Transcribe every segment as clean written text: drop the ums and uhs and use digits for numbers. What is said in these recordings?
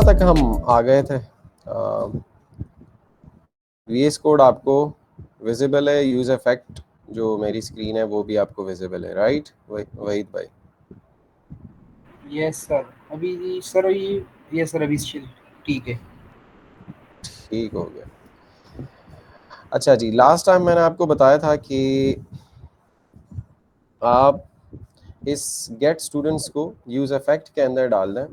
कहाँ तक हम आ गए थे? VS कोड आपको विजिबल है, यूज इफेक्ट जो मेरी स्क्रीन है वो भी आपको विजिबल है, राइट वहीद भाई? Yes sir. अभी सर ये यस सर अभी ठीक है। ठीक हो गया। अच्छा जी, लास्ट टाइम मैंने आपको बताया था कि आप इस गेट स्टूडेंट्स को यूज इफेक्ट के अंदर डाल दें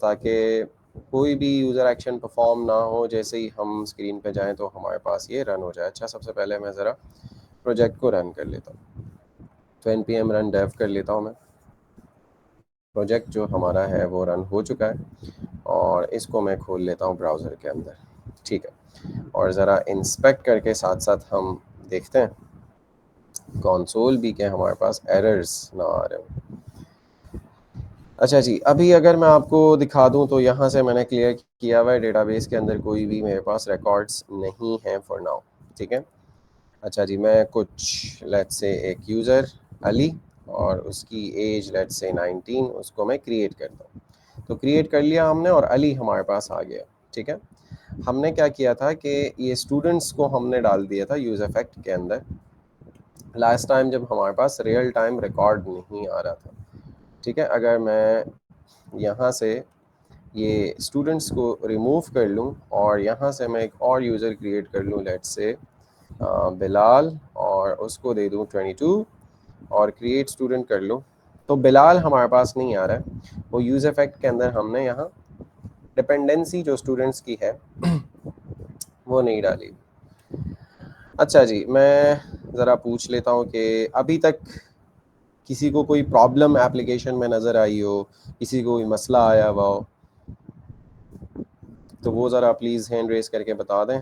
ताकि कोई भी यूज़र एक्शन परफॉर्म ना हो, जैसे ही हम स्क्रीन पे जाएं तो हमारे पास ये रन हो जाए। अच्छा, सबसे पहले मैं ज़रा प्रोजेक्ट को रन कर लेता हूँ, तो npm रन डेव कर लेता हूँ मैं। प्रोजेक्ट जो हमारा है वो रन हो चुका है और इसको मैं खोल लेता हूँ ब्राउज़र के अंदर। ठीक है, और ज़रा इंस्पेक्ट करके साथ साथ हम देखते हैं कंसोल भी के हमारे पास एरर्स ना आ रहे हो। अच्छा जी, अभी अगर मैं आपको दिखा दूं तो यहाँ से मैंने क्लियर किया हुआ है डेटाबेस के अंदर कोई भी मेरे पास रिकॉर्ड्स नहीं हैं फॉर नाउ। ठीक है। अच्छा जी, मैं कुछ लेट्स से एक यूज़र अली और उसकी एज लेट्स से 19 उसको मैं क्रिएट करता हूँ। तो क्रिएट कर लिया हमने और अली हमारे पास आ गया। ठीक है। हमने क्या किया था कि ये स्टूडेंट्स को हमने डाल दिया था यूज़ इफेक्ट के अंदर लास्ट टाइम जब हमारे पास रियल टाइम रिकॉर्ड नहीं आ रहा था। ठीक है, अगर मैं यहाँ से ये स्टूडेंट्स को रिमूव कर लूँ और यहाँ से मैं एक और यूज़र क्रिएट कर लूँ लेट्स से बिलाल, और उसको दे दूँ 22 और क्रिएट स्टूडेंट कर लूँ, तो बिलाल हमारे पास नहीं आ रहा है। वो यूज़ इफेक्ट के अंदर हमने यहाँ डिपेंडेंसी जो स्टूडेंट्स की है वो नहीं डाली। अच्छा जी, मैं ज़रा पूछ लेता हूँ कि अभी तक किसी को कोई प्रॉब्लम एप्लीकेशन में नज़र आई हो, किसी को कोई मसला आया हुआ हो, तो वो ज़रा प्लीज़ हैंड रेस करके बता दें।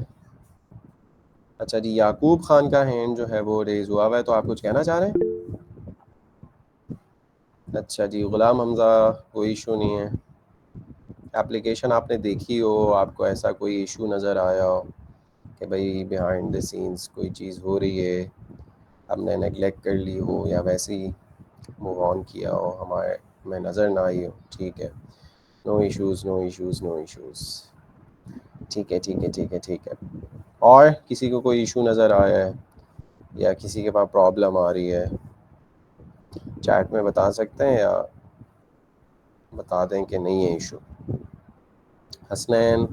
अच्छा जी, याकूब खान का हैंड जो है वो रेज हुआ हुआ है, तो आप कुछ कहना चाह रहे हैं? अच्छा जी, गुलाम हमज़ा कोई इशू नहीं है। एप्लीकेशन आपने देखी हो, आपको ऐसा कोई इशू नज़र आया हो कि भाई बिहाइंड द सीन्स कोई चीज़ हो रही है, हमने नेगलेक्ट कर ली हो या वैसे ही मूव ऑन किया हो, हमारे में नज़र ना आई हो? ठीक है, no issues no issues no issues. ठीक है ठीक है ठीक है ठीक है। और किसी को कोई इशू नज़र आया है या किसी के पास प्रॉब्लम आ रही है, चैट में बता सकते हैं या बता दें कि नहीं है इशू? हसनैन,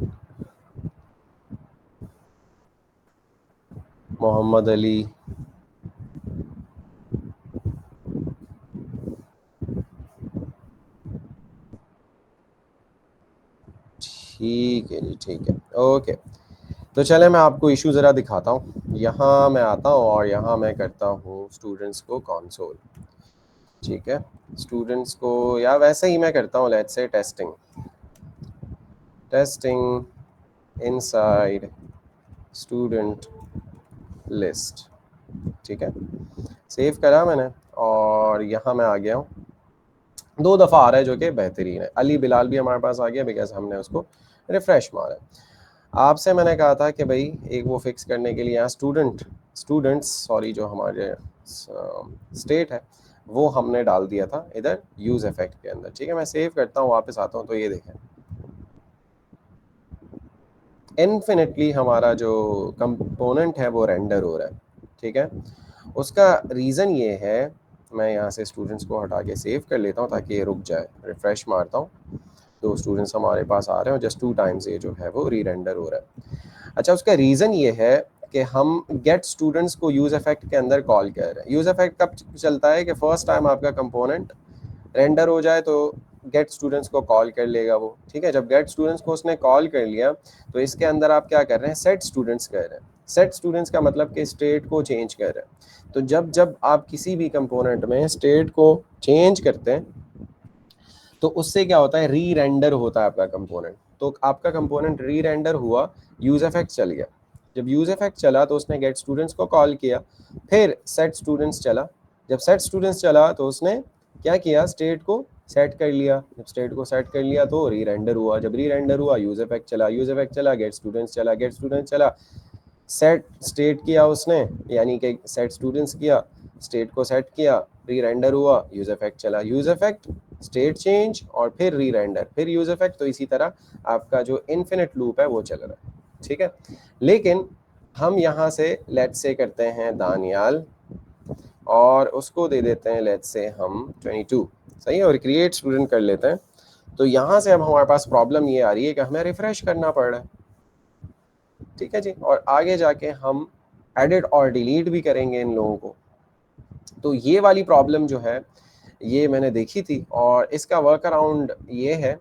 मोहम्मद अली, ठीक है जी, ठीक है, ओके। तो चले मैं आपको इशू ज़रा दिखाता हूँ। यहाँ मैं आता हूँ और यहाँ मैं करता हूँ स्टूडेंट्स को कंसोल। ठीक है, स्टूडेंट्स को या वैसे ही मैं करता हूँ let's say testing inside student list. ठीक है, सेव करा मैंने और यहाँ मैं आ गया हूँ। 2 दफ़ा आ रहा है जो कि बेहतरीन है। अली बिलाल भी हमारे पास आ गया बिकॉज हमने उसको रिफ़्रेश मारा। आपसे मैंने कहा था कि भाई एक वो फिक्स करने के लिए यहाँ स्टूडेंट्स सॉरी जो हमारे स्टेट है वो हमने डाल दिया था इधर यूज़ इफेक्ट के अंदर। ठीक है, मैं सेव करता हूँ, वापस आता हूँ, तो ये देखें इन्फिनिटली हमारा जो कंपोनेंट है वो रेंडर हो रहा है। ठीक है, उसका रीज़न ये है, मैं यहाँ से स्टूडेंट्स को हटा के सेव कर लेता हूँ ताकि ये रुक जाए। रिफ़्रेश मारता हूँ तो स्टूडेंट्स हमारे पास आ रहे हैं और जस्ट 2 टाइम्स ये जो है वो री रेंडर हो रहा है। अच्छा, उसका रीज़न ये है कि हम गेट स्टूडेंट्स को यूज़ इफेक्ट के अंदर कॉल कर रहे हैं। यूज़ इफेक्ट कब चलता है कि फर्स्ट टाइम आपका कंपोनेंट रेंडर हो जाए तो गेट स्टूडेंट्स को कॉल कर लेगा वो। ठीक है, जब गेट स्टूडेंट्स को उसने कॉल कर लिया तो इसके अंदर आप क्या कर रहे हैं, सेट स्टूडेंट्स कर रहे हैं। सेट स्टूडेंट्स का मतलब कि स्टेट को चेंज कर रहे हैं। तो जब जब आप किसी भी कंपोनेंट में स्टेट को चेंज करते हैं तो उससे क्या होता है, री रेंडर होता है आपका कंपोनेंट। तो आपका कंपोनेंट री रेंडर हुआ, यूज इफेक्ट चल गया। जब यूज इफेक्ट चला तो उसने गेट स्टूडेंट्स को कॉल किया, फिर सेट स्टूडेंट्स चला। जब सेट स्टूडेंट्स चला तो उसने क्या किया, स्टेट को सेट कर लिया। जब स्टेट को सेट कर लिया तो री रेंडर हुआ। जब री रेंडर हुआ यूज इफेक्ट चला, यूज इफेक्ट चला गेट स्टूडेंट्स चला, गेट स्टूडेंट्स चला, सेट स्टेट किया उसने, यानी कि सेट स्टूडेंट्स किया, स्टेट को सेट किया, री रेंडर हुआ, यूज इफेक्ट चला, यूज इफेक्ट स्टेट चेंज और फिर री रेंडर, फिर यूज इफेक्ट। तो इसी तरह आपका जो इन्फिनिट लूप है वो चल रहा है, ठीक है। लेकिन हम यहाँ से लेट्स से करते हैं दानियाल और उसको दे देते हैं लेट्स से हम 22, सही है, और क्रिएट स्टूडेंट कर लेते हैं। तो यहाँ से अब हमारे पास प्रॉब्लम ये आ रही है कि हमें रिफ्रेश करना पड़ रहा है, ठीक है जी। और आगे जाके हम एडिट और डिलीट भी करेंगे इन लोगों को। तो ये वाली प्रॉब्लम जो है ये मैंने देखी थी, और इसका वर्क अराउंड ये है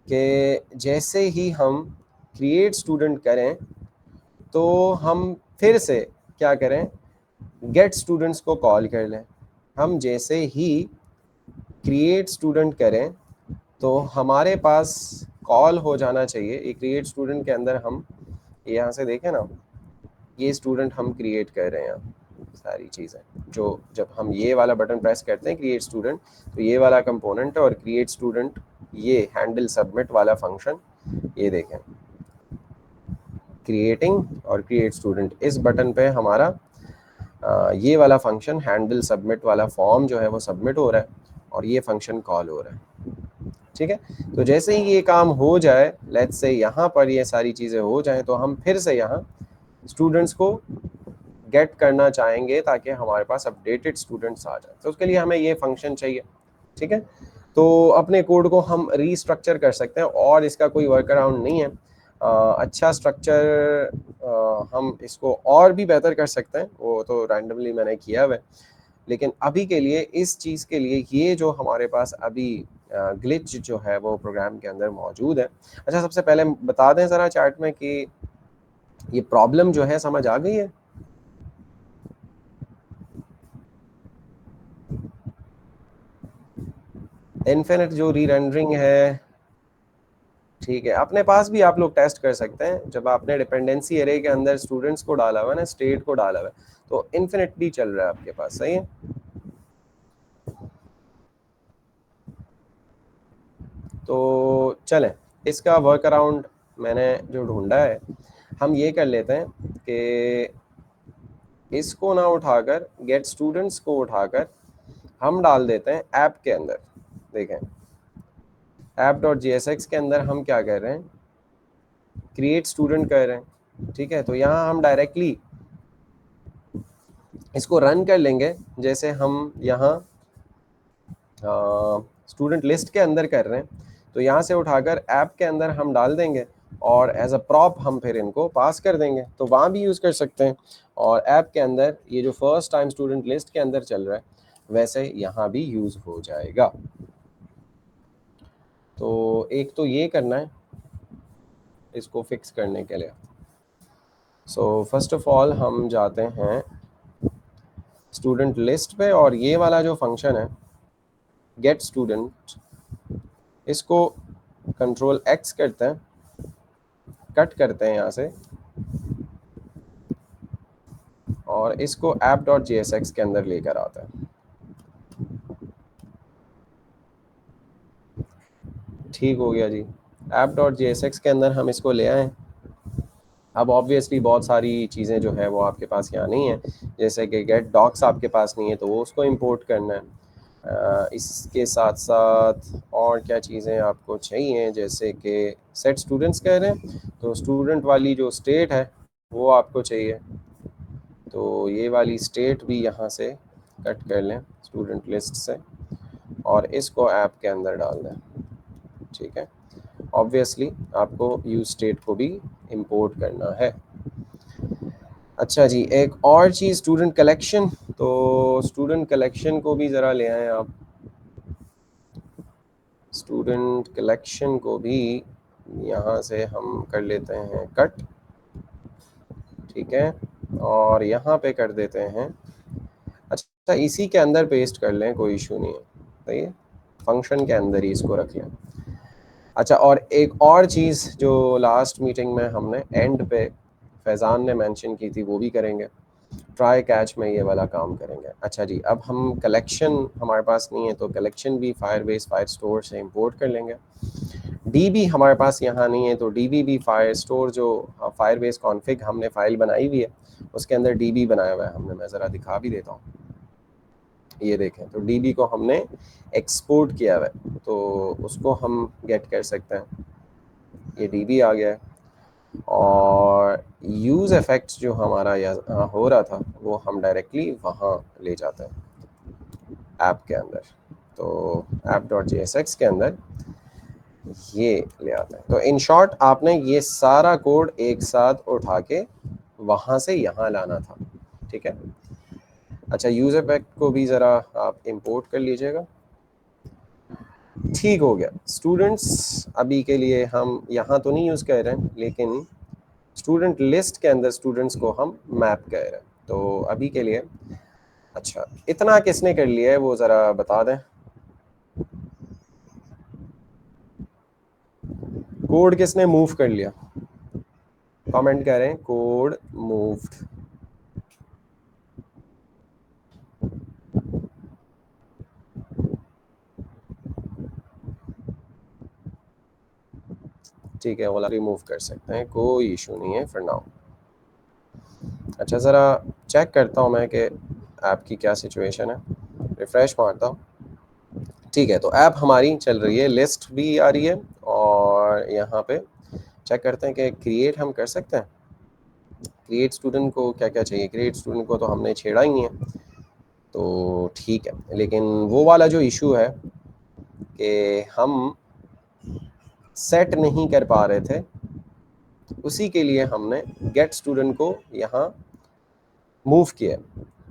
कि जैसे ही हम क्रिएट स्टूडेंट करें तो हम फिर से क्या करें, गेट स्टूडेंट्स को कॉल कर लें। हम जैसे ही क्रिएट स्टूडेंट करें तो हमारे पास कॉल हो जाना चाहिए ये क्रिएट स्टूडेंट के अंदर। हम यहाँ से देखें ना, ये स्टूडेंट हम क्रिएट कर रहे हैं सारी चीज़ें, जो जब हम ये वाला बटन प्रेस करते हैं क्रिएट स्टूडेंट, तो ये वाला कंपोनेंट है, और क्रिएट स्टूडेंट ये हैंडल सबमिट वाला फंक्शन, ये देखें क्रिएटिंग और क्रिएट स्टूडेंट, इस बटन पे हमारा ये वाला फंक्शन हैंडल सबमिट वाला फॉर्म जो है वो सबमिट हो रहा है और ये फंक्शन कॉल हो रहा है, ठीक है। तो जैसे ही ये काम हो जाए, लेट्स से यहाँ पर ये सारी चीज़ें हो जाएं, तो हम फिर से यहाँ स्टूडेंट्स को गेट करना चाहेंगे ताकि हमारे पास अपडेटेड स्टूडेंट्स आ जाए। तो उसके लिए हमें ये फंक्शन चाहिए, ठीक है। तो अपने कोड को हम रीस्ट्रक्चर कर सकते हैं और इसका कोई वर्क अराउंड नहीं है। अच्छा स्ट्रक्चर हम इसको और भी बेहतर कर सकते हैं, वो तो रैंडमली मैंने किया हुआ है, लेकिन अभी के लिए इस चीज़ के लिए ये जो हमारे पास अभी ग्लिच जो है वो प्रोग्राम के अंदर मौजूद है। अच्छा, सबसे पहले बता दें ज़रा चार्ट में कि ये प्रॉब्लम जो है समझ आ गई है? इन्फिनिट जो री रेंडरिंग है, ठीक है, अपने पास भी आप लोग टेस्ट कर सकते हैं। जब आपने डिपेंडेंसी एरे के अंदर स्टूडेंट्स को डाला हुआ है ना, स्टेट को डाला हुआ है, तो इन्फिनिटली चल रहा है आपके पास, सही है। तो चलें, इसका वर्क अराउंड मैंने जो ढूंढा है, हम ये कर लेते हैं कि इसको ना उठाकर, गेट स्टूडेंट्स को उठाकर हम डाल देते हैं ऐप के अंदर। देखें, app.jsx के अंदर हम क्या कर रहे हैं, क्रिएट स्टूडेंट कर रहे हैं, ठीक है। तो यहाँ हम डायरेक्टली इसको रन कर लेंगे, जैसे हम यहाँ स्टूडेंट लिस्ट के अंदर कर रहे हैं। तो यहाँ से उठाकर ऐप के अंदर हम डाल देंगे और एज अ प्रॉप हम फिर इनको पास कर देंगे, तो वहाँ भी यूज़ कर सकते हैं। और ऐप के अंदर ये जो फर्स्ट टाइम स्टूडेंट लिस्ट के अंदर चल रहा है, वैसे यहाँ भी यूज़ हो जाएगा। तो एक तो ये करना है इसको फिक्स करने के लिए। सो फर्स्ट ऑफ ऑल हम जाते हैं स्टूडेंट लिस्ट पे, और ये वाला जो फंक्शन है गेट स्टूडेंट, इसको कंट्रोल एक्स करते हैं, कट करते हैं यहाँ से, और इसको app.jsx के अंदर लेकर आते हैं। ठीक हो गया जी, app.jsx के अंदर हम इसको ले आए। अब ऑब्वियसली बहुत सारी चीज़ें जो है वो आपके पास यहाँ नहीं है, जैसे कि गेट डॉक्स आपके पास नहीं है तो वो उसको इंपोर्ट करना है। इसके साथ साथ और क्या चीज़ें आपको चाहिए, जैसे कि सेट स्टूडेंट्स कह रहे हैं, तो स्टूडेंट वाली जो स्टेट है वो आपको चाहिए। तो ये वाली स्टेट भी यहाँ से कट कर लें स्टूडेंट लिस्ट से, और इसको ऐप के अंदर डाल दें, ठीक है। ऑब्वियसली आपको यूज स्टेट को भी इंपोर्ट करना है। अच्छा जी, एक और चीज़ स्टूडेंट कलेक्शन, तो स्टूडेंट कलेक्शन को भी ज़रा ले आएँ आप। स्टूडेंट कलेक्शन को भी यहाँ से हम कर लेते हैं कट, ठीक है, और यहाँ पे कर देते हैं, अच्छा इसी के अंदर पेस्ट कर लें, कोई इशू नहीं है, सही है, फंक्शन के अंदर ही इसको रख लें। अच्छा, और एक और चीज़ जो लास्ट मीटिंग में हमने एंड पे फैज़ान ने मेंशन की थी वो भी करेंगे, ट्राई कैच में ये वाला काम करेंगे। अच्छा जी, अब हम कलेक्शन हमारे पास नहीं है तो कलेक्शन भी फायरबेस फायर स्टोर से इंपोर्ट कर लेंगे। डीबी हमारे पास यहाँ नहीं है तो डीबी भी फायर स्टोर जो फायरबेस कॉन्फ़िग हमने फ़ाइल बनाई हुई है उसके अंदर डीबी बनाया हुआ है हमने, मैं ज़रा दिखा भी देता हूँ। ये देखें, तो db को हमने एक्सपोर्ट किया हुआ है, तो उसको हम गेट कर सकते हैं। ये db आ गया है, और यूज़ इफेक्ट्स जो हमारा यहाँ हो रहा था वो हम डायरेक्टली वहाँ ले जाते हैं ऐप के अंदर। तो app.jsx के अंदर ये ले आते हैं। तो इन शॉर्ट आपने ये सारा कोड एक साथ उठा के वहाँ से यहाँ लाना था, ठीक है। अच्छा, यूज़र पैक को भी ज़रा आप इंपोर्ट कर लीजिएगा। ठीक हो गया। स्टूडेंट्स अभी के लिए हम यहाँ तो नहीं यूज़ कर रहे हैं, लेकिन स्टूडेंट लिस्ट के अंदर स्टूडेंट्स को हम मैप कर रहे हैं। तो अभी के लिए अच्छा, इतना किसने कर लिया है वो ज़रा बता दें। कोड किसने मूव कर लिया? कमेंट करें कोड मूव्ड। ठीक है, वाला रिमूव कर सकते हैं, कोई इशू नहीं है फॉर नाउ। अच्छा, ज़रा चेक करता हूँ मैं कि ऐप की क्या सिचुएशन है। रिफ़्रेश मारता हूँ। ठीक है, तो ऐप हमारी चल रही है, लिस्ट भी आ रही है, और यहाँ पे चेक करते हैं कि क्रिएट हम कर सकते हैं। क्रिएट स्टूडेंट को क्या क्या चाहिए? क्रिएट स्टूडेंट को तो हमने छेड़ा ही नहीं है, तो ठीक है। लेकिन वो वाला जो इशू है कि हम सेट नहीं कर पा रहे थे, उसी के लिए हमने गेट स्टूडेंट को यहाँ मूव किया।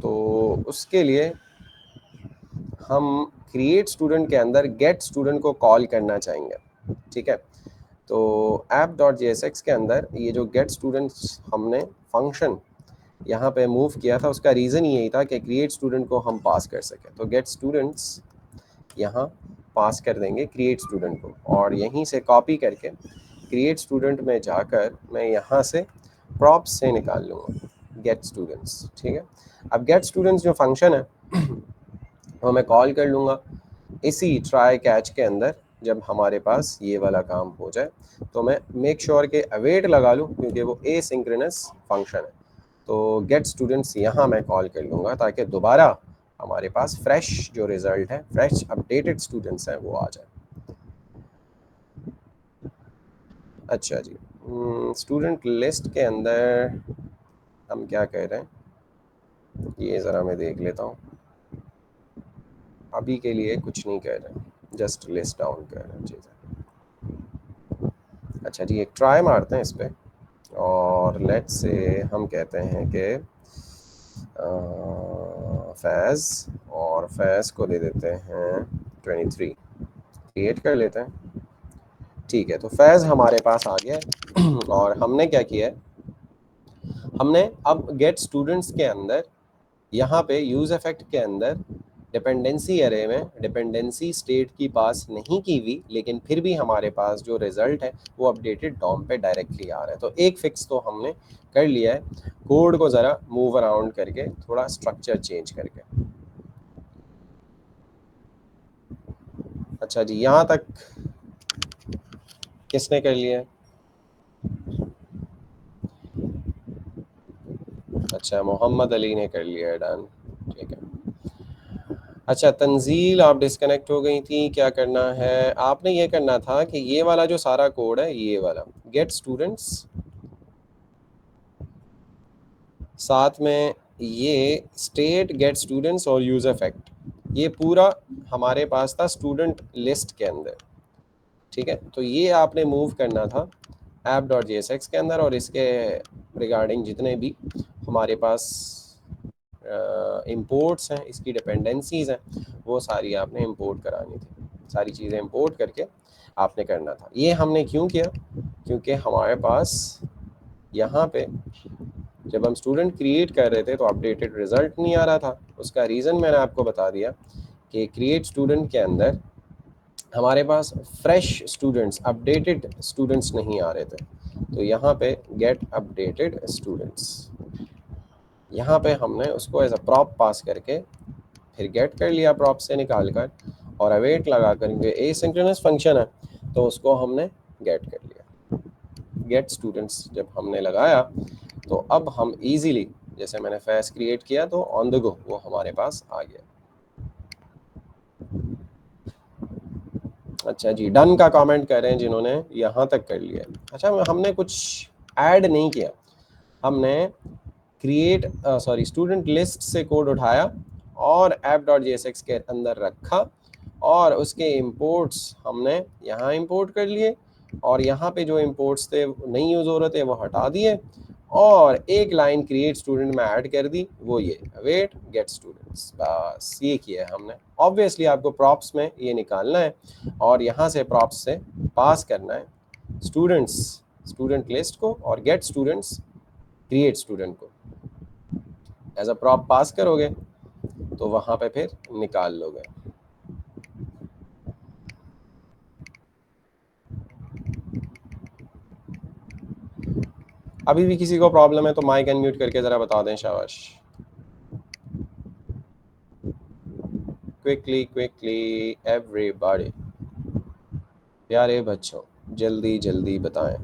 तो उसके लिए हम क्रिएट स्टूडेंट के अंदर गेट स्टूडेंट को कॉल करना चाहेंगे, ठीक है। तो app.jsx के अंदर ये जो गेट स्टूडेंट्स हमने फंक्शन यहाँ पे मूव किया था, उसका रीज़न यही था कि क्रिएट स्टूडेंट को हम पास कर सकें। तो गेट स्टूडेंट्स यहाँ पास कर देंगे क्रिएट स्टूडेंट को, और यहीं से कॉपी करके क्रिएट स्टूडेंट में जाकर मैं यहाँ से प्रॉप्स से निकाल लूँगा गेट स्टूडेंट्स, ठीक है। अब गेट स्टूडेंट्स जो फंक्शन है वो मैं कॉल कर लूँगा इसी ट्राई कैच के अंदर। जब हमारे पास ये वाला काम हो जाए तो मैं मेक श्योर के अवेट लगा लूँ, क्योंकि वो एसिंक्रोनस फंक्शन है। तो गेट स्टूडेंट्स यहाँ मैं कॉल कर लूँगा ताकि दोबारा हमारे पास फ्रेश जो रिज़ल्ट है, फ्रेश अपडेटेड स्टूडेंट्स हैं, वो आ जाए। अच्छा जी, स्टूडेंट लिस्ट के अंदर हम क्या कह रहे हैं, ये ज़रा मैं देख लेता हूँ। अभी के लिए कुछ नहीं कह रहे हैं, जस्ट लिस्ट डाउन कर रहे हैं चीज़ें। अच्छा जी, एक ट्राई मारते हैं इस पर, और लेट्स से हम कहते हैं कि फैज़, और फैज़ को दे देते हैं 23। क्रिएट कर लेते हैं। ठीक है, तो फैज़ हमारे पास आ गया है। और हमने क्या किया है, हमने अब गेट स्टूडेंट्स के अंदर यहाँ पे यूज़ इफेक्ट के अंदर डिपेंडेंसी एरे में डिपेंडेंसी स्टेट की पास नहीं की हुई, लेकिन फिर भी हमारे पास जो रिजल्ट है वो अपडेटेड डॉम पे डायरेक्टली आ रहा है। तो एक फिक्स तो हमने कर लिया है, कोड को ज़रा मूव अराउंड करके, थोड़ा स्ट्रक्चर चेंज करके। अच्छा जी, यहाँ तक किसने कर लिया है? अच्छा, मोहम्मद अली ने कर लिया है, डन, ठीक है। अच्छा, तंजील आप डिस्कनेक्ट हो गई थी, क्या करना है आपने? ये करना था कि ये वाला जो सारा कोड है, ये वाला गेट स्टूडेंट्स, साथ में ये स्टेट गेट स्टूडेंट्स और यूज इफेक्ट, ये पूरा हमारे पास था स्टूडेंट लिस्ट के अंदर, ठीक है। तो ये आपने मूव करना था app.jsx के अंदर, और इसके रिगार्डिंग जितने भी हमारे पास इंपोर्ट्स हैं, इसकी डिपेंडेंसीज़ हैं, वो सारी आपने इंपोर्ट करानी थी। सारी चीज़ें इंपोर्ट करके आपने करना था। ये हमने क्यों किया? क्योंकि हमारे पास यहाँ पे जब हम स्टूडेंट क्रिएट कर रहे थे तो अपडेटेड रिज़ल्ट नहीं आ रहा था। उसका रीज़न मैंने आपको बता दिया कि क्रिएट स्टूडेंट के अंदर हमारे पास फ्रेश स्टूडेंट्स, अपडेटेड स्टूडेंट्स नहीं आ रहे थे। तो यहाँ पे गेट अपडेटेड स्टूडेंट्स, यहाँ पे हमने उसको एज अ प्रॉप पास करके फिर गेट कर लिया प्रॉप से निकाल कर, और अवेट लगा कर, एसिंक्रोनस फंक्शन है तो उसको हमने गेट कर लिया। गेट स्टूडेंट्स जब हमने लगाया तो अब हम इजीली, जैसे मैंने फैस क्रिएट किया तो ऑन द गो वो हमारे पास आ गया। अच्छा जी, डन का कमेंट कर रहे हैं जिन्होंने यहाँ तक कर लिया। अच्छा, हमने कुछ ऐड नहीं किया, हमने क्रिएट स्टूडेंट लिस्ट से कोड उठाया और app.jsx के अंदर रखा और उसके इंपोर्ट्स हमने यहाँ इंपोर्ट कर लिए और यहाँ पे जो इंपोर्ट्स थे नहीं यूज़ हो रहे थे वो हटा दिए और एक लाइन क्रिएट स्टूडेंट में ऐड कर दी, वो ये अवेट गेट स्टूडेंट्स, बस ये किया है हमने। ऑब्वियसली आपको प्रॉप्स में ये निकालना है और यहाँ से प्रॉप्स से पास करना है स्टूडेंट्स, स्टूडेंट लिस्ट को, और गेट स्टूडेंट्स क्रिएट स्टूडेंट को। एज अ प्रॉप पास करोगे तो वहाँ पे फिर निकाल लोगे। अभी भी किसी को प्रॉब्लम है तो माइक अनम्यूट करके ज़रा बता दें, शाबाश। क्विकली क्विकली एवरीबॉडी, प्यारे बच्चों जल्दी जल्दी बताएं,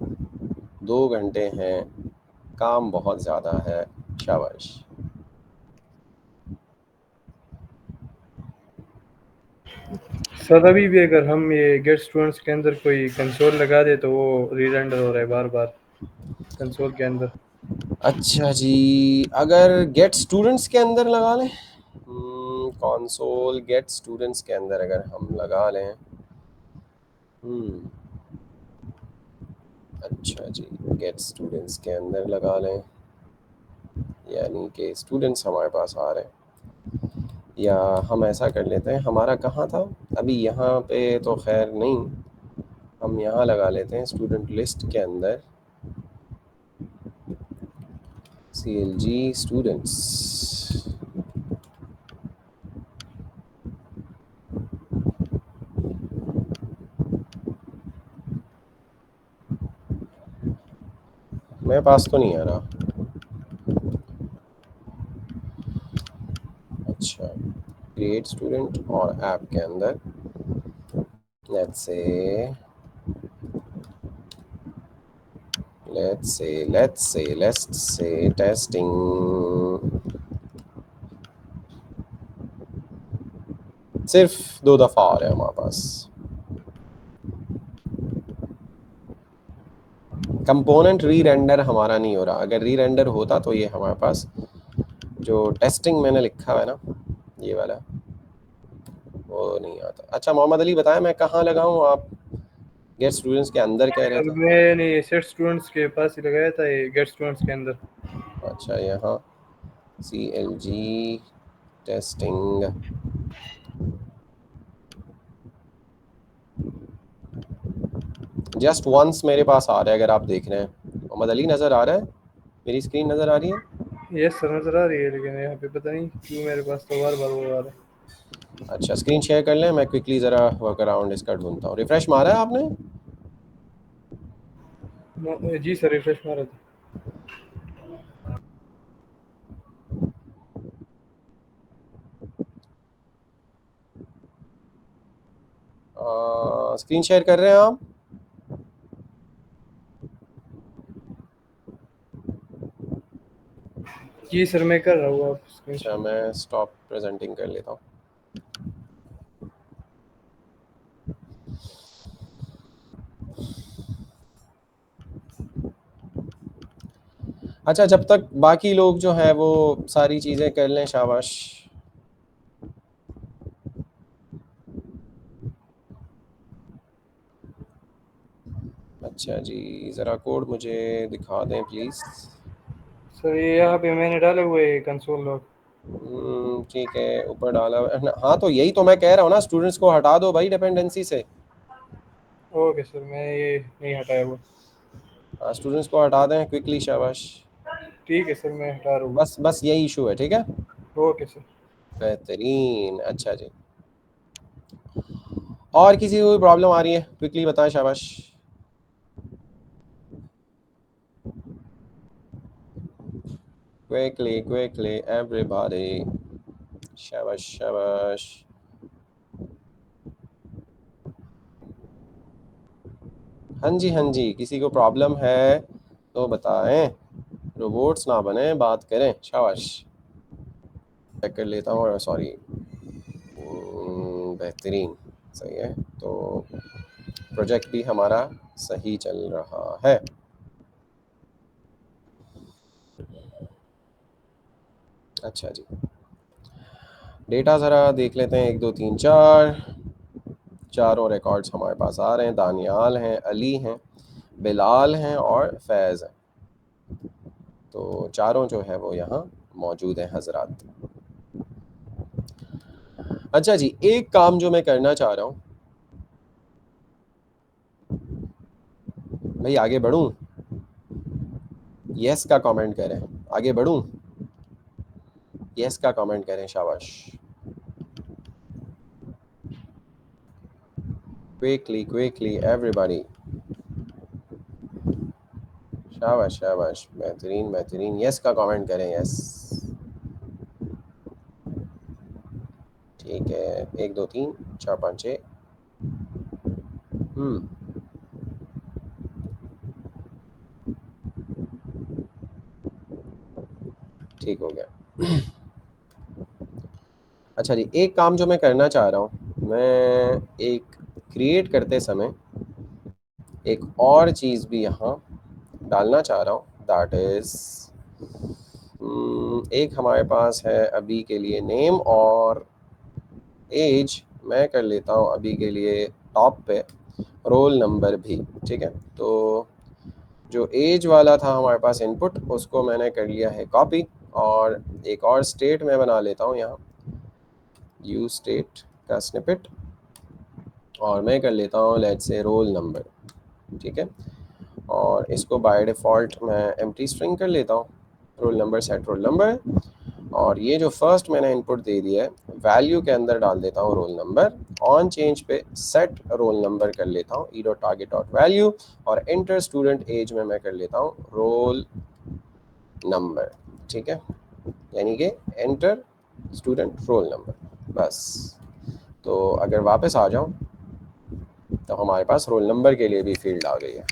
2 घंटे हैं, काम बहुत ज़्यादा है, शाबाश। सर अभी भी अगर हम ये गेट स्टूडेंट्स के अंदर कोई कंसोल लगा दे तो वो रीरेंडर हो रहा है बार बार कंसोल के अंदर। अच्छा जी, अगर गेट स्टूडेंट्स के अंदर लगा लें, कंसोल गेट स्टूडेंट्स के अंदर अगर हम लगा लें, अच्छा जी, गेट स्टूडेंट्स के अंदर लगा लें, यानी कि स्टूडेंट्स हमारे पास आ रहे हैं। या हम ऐसा कर लेते हैं, हमारा कहाँ था अभी, यहाँ पे तो खैर नहीं, हम यहाँ लगा लेते हैं स्टूडेंट लिस्ट के अंदर CLG स्टूडेंट्स। मेरे पास तो नहीं आ रहा। अच्छा, क्रिएट स्टूडेंट और ऐप के अंदर लेट्स से टेस्टिंग, सिर्फ 2 दफ़ा आ रहा है हमारे पास। कंपोनेंट री रेंडर हमारा नहीं हो रहा, अगर री रेंडर होता तो ये हमारे पास जो टेस्टिंग मैंने लिखा है ना, ये वाला, वो नहीं आता। अच्छा मोहम्मद अली बताएं मैं कहाँ लगाऊं, आप गेट स्टूडेंट्स के अंदर कह रहे सर थे। मैंने ये सेट स्टूडेंट्स के पास ही लगाया था ये गेट स्टूडेंट्स के अंदर। अच्छा, यहाँ CLG टेस्टिंग, जस्ट वंस मेरे पास आ रहा है, अगर आप देख रहे हैं। मोहम्मद अली नज़र आ रहा है, मेरी स्क्रीन नज़र आ रही है। यस सर नजर आ रही है, लेकिन यहाँ पे पता नहीं क्यों मेरे पास तो बार बार वो आ रहा है। अच्छा, स्क्रीन शेयर कर लें, मैं क्विकली ज़रा वर्क अराउंड इसका ढूंढता हूँ। रिफ्रेश मारा है आपने? जी सर रिफ्रेश मारा था। स्क्रीन शेयर कर रहे हैं आप? जी सर मैं कर रहा हूँ, आप अच्छा, मैं स्टॉप प्रेजेंटिंग कर लेता हूँ। अच्छा, जब तक बाकी लोग जो हैं वो सारी चीज़ें कर लें, शाबाश। अच्छा जी, ज़रा कोड मुझे दिखा दें प्लीज़। सर ये यहाँ पे मैंने डाले हुए कंसोल लॉग। ठीक है, ऊपर डाला हुआ है। हाँ तो यही तो मैं कह रहा हूँ ना, स्टूडेंट्स को हटा दो भाई डिपेंडेंसी से। ओके सर मैं ये नहीं हटाया वो। हाँ, स्टूडेंट्स को हटा दें क्विकली, शाबाश। ठीक है सर मैं हटा रहा हूँ। बस बस यही इशू है, ठीक है। Okay sir. बेहतरीन, अच्छा जी। और किसी को कोई प्रॉब्लम आ रही है, क्विकली बताएं, शाबाश। क्विकली क्विकली एवरीबॉडी, शाबाश शाबाश। हाँ जी हाँ जी, किसी को प्रॉब्लम है तो बताएं, रोबोट्स ना बने, बात करें, शाबाश। चेक कर लेता हूँ, सॉरी। बेहतरीन। सही है, तो प्रोजेक्ट भी हमारा सही चल रहा है। अच्छा जी, डेटा ज़रा देख लेते हैं, 1 2 3 4, चारों रिकॉर्ड्स हमारे पास आ रहे हैं। दानियाल हैं, अली हैं, बिलाल हैं और फैज़ हैं, तो चारों जो है वो यहाँ मौजूद हैं हजरात। अच्छा जी, एक काम जो मैं करना चाह रहा हूँ भाई, आगे बढ़ूँ? यस का कमेंट करें, आगे बढ़ूँ? यस का कमेंट करें, शाबाश। क्विकली क्विकली एवरीबॉडी, शाबाश शाबाश, बेहतरीन बेहतरीन। यस का कमेंट करें, यस। ठीक है, 1 2 3 4 5 6। ठीक हो गया। अच्छा जी, एक काम जो मैं करना चाह रहा हूँ, मैं एक क्रिएट करते समय एक और चीज़ भी यहाँ डालना चाह रहा हूँ, दैट इज़ एक हमारे पास है अभी के लिए नेम और एज। मैं कर लेता हूँ अभी के लिए टॉप पे रोल नंबर भी, ठीक है। तो जो एज वाला था हमारे पास इनपुट, उसको मैंने कर लिया है कॉपी, और एक और स्टेट मैं बना लेता हूँ यहाँ, यूज स्टेट का स्निपेट, और मैं कर लेता हूँ लेट्स से रोल नंबर, ठीक है। और इसको बाय डिफ़ॉल्ट मैं एम्प्टी स्ट्रिंग कर लेता हूँ, roll number set roll number. और ये जो फर्स्ट मैंने इनपुट दे दिया है, वैल्यू के अंदर डाल देता हूँ रोल नंबर, ऑन चेंज पे सेट रोल नंबर कर लेता हूँ, E dot target dot value, और एंटर स्टूडेंट एज में मैं कर लेता हूँ रोल नंबर, ठीक है। यानी कि एंटर स्टूडेंट रोल नंबर, बस। तो अगर वापस आ जाऊँ तो हमारे पास रोल नंबर के लिए भी फील्ड आ गई है।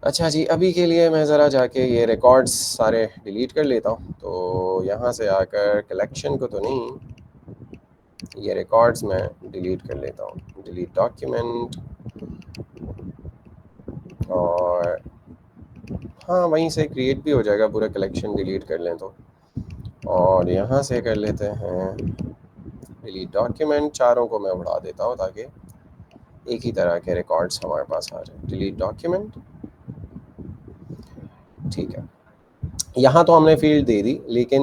अच्छा जी, अभी के लिए मैं ज़रा जाके ये रिकॉर्ड्स सारे डिलीट कर लेता हूँ। तो यहाँ से आकर कलेक्शन को तो नहीं, ये रिकॉर्ड्स मैं डिलीट कर लेता हूँ, डिलीट डॉक्यूमेंट, और हाँ वहीं से क्रिएट भी हो जाएगा, पूरा कलेक्शन डिलीट कर लें तो। और यहाँ से कर लेते हैं डिलीट डॉक्यूमेंट, चारों को मैं उड़ा देता हूँ ताकि एक ही तरह के रिकॉर्ड्स हमारे पास आ जाए। डिलीट डॉक्यूमेंट, ठीक है। यहाँ तो हमने फील्ड दे दी, लेकिन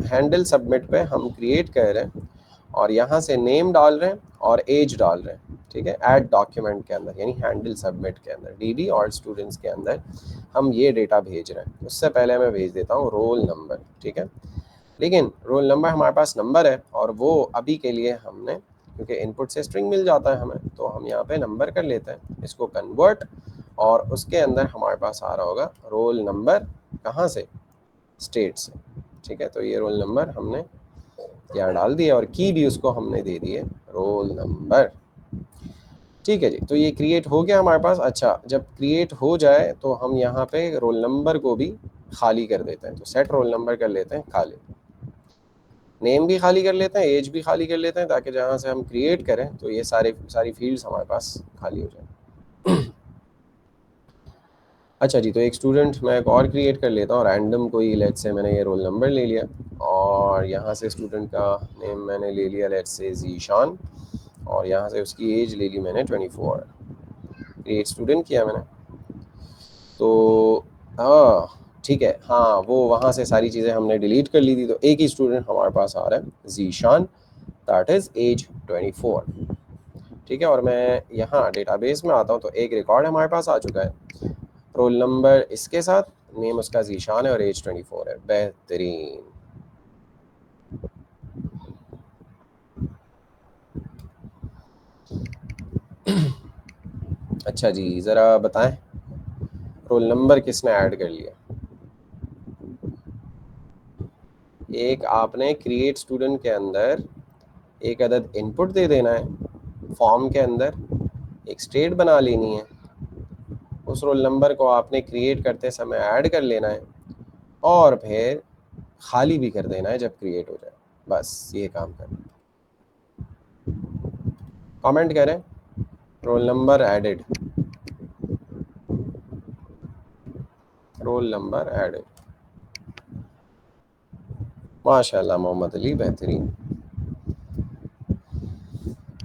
हैंडल सबमिट पे हम क्रिएट कर रहे हैं और यहाँ से नेम डाल रहे हैं और एज डाल रहे हैं, ठीक है। ऐड डॉक्यूमेंट के अंदर, यानी हैंडल सबमिट के अंदर, डीडी और स्टूडेंट्स के अंदर हम ये डेटा भेज रहे हैं। उससे पहले मैं भेज देता हूँ रोल नंबर, ठीक है। लेकिन रोल नंबर हमारे पास नंबर है, और वो अभी के लिए हमने, क्योंकि इनपुट से स्ट्रिंग मिल जाता है हमें, तो हम यहाँ पे नंबर कर लेते हैं, इसको कन्वर्ट, और उसके अंदर हमारे पास आ रहा होगा रोल नंबर, कहाँ से, स्टेट से, ठीक है। तो ये रोल नंबर हमने यहाँ डाल दिया, और की भी उसको हमने दे दी है रोल नंबर, ठीक है जी। तो ये क्रिएट हो गया हमारे पास। अच्छा, जब क्रिएट हो जाए तो हम यहाँ पे रोल नंबर को भी खाली कर देते हैं, तो सेट रोल नंबर कर लेते हैं खाली, नेम भी खाली कर लेते हैं, एज भी खाली कर लेते हैं, ताकि जहाँ से हम क्रिएट करें तो ये सारी फील्ड्स हमारे पास खाली हो जाए। अच्छा जी, तो एक स्टूडेंट मैं एक और क्रिएट कर लेता हूँ, रैंडम कोई, लेट्स से मैंने ये रोल नंबर ले लिया, और यहाँ से स्टूडेंट का नेम मैंने ले लिया लेट्स से ज़ीशान, और यहाँ से उसकी एज ले ली मैंने 24, क्रिएट स्टूडेंट किया मैंने। तो हाँ ठीक है, हाँ वो वहाँ से सारी चीज़ें हमने डिलीट कर ली थी, तो एक ही स्टूडेंट हमारे पास आ रहा है, ज़ीशान, दैट इज़ एज 24, ठीक है। और मैं यहाँ डेटाबेस में आता हूँ, तो एक रिकॉर्ड हमारे पास आ चुका है, रोल नंबर इसके साथ, नेम उसका ज़ीशान है और एज 24 है, बेहतरीन। अच्छा जी, ज़रा बताएं रोल नंबर किसने ऐड कर लिया? एक आपने क्रिएट स्टूडेंट के अंदर एक अदद इनपुट दे देना है, फॉर्म के अंदर एक स्टेट बना लेनी है, उस रोल नंबर को आपने क्रिएट करते समय ऐड कर लेना है, और फिर खाली भी कर देना है जब क्रिएट हो जाए, बस ये काम करना है। कमेंट करें roll number added, roll number added. माशाल्लाह मोहम्मद अली, बेहतरीन।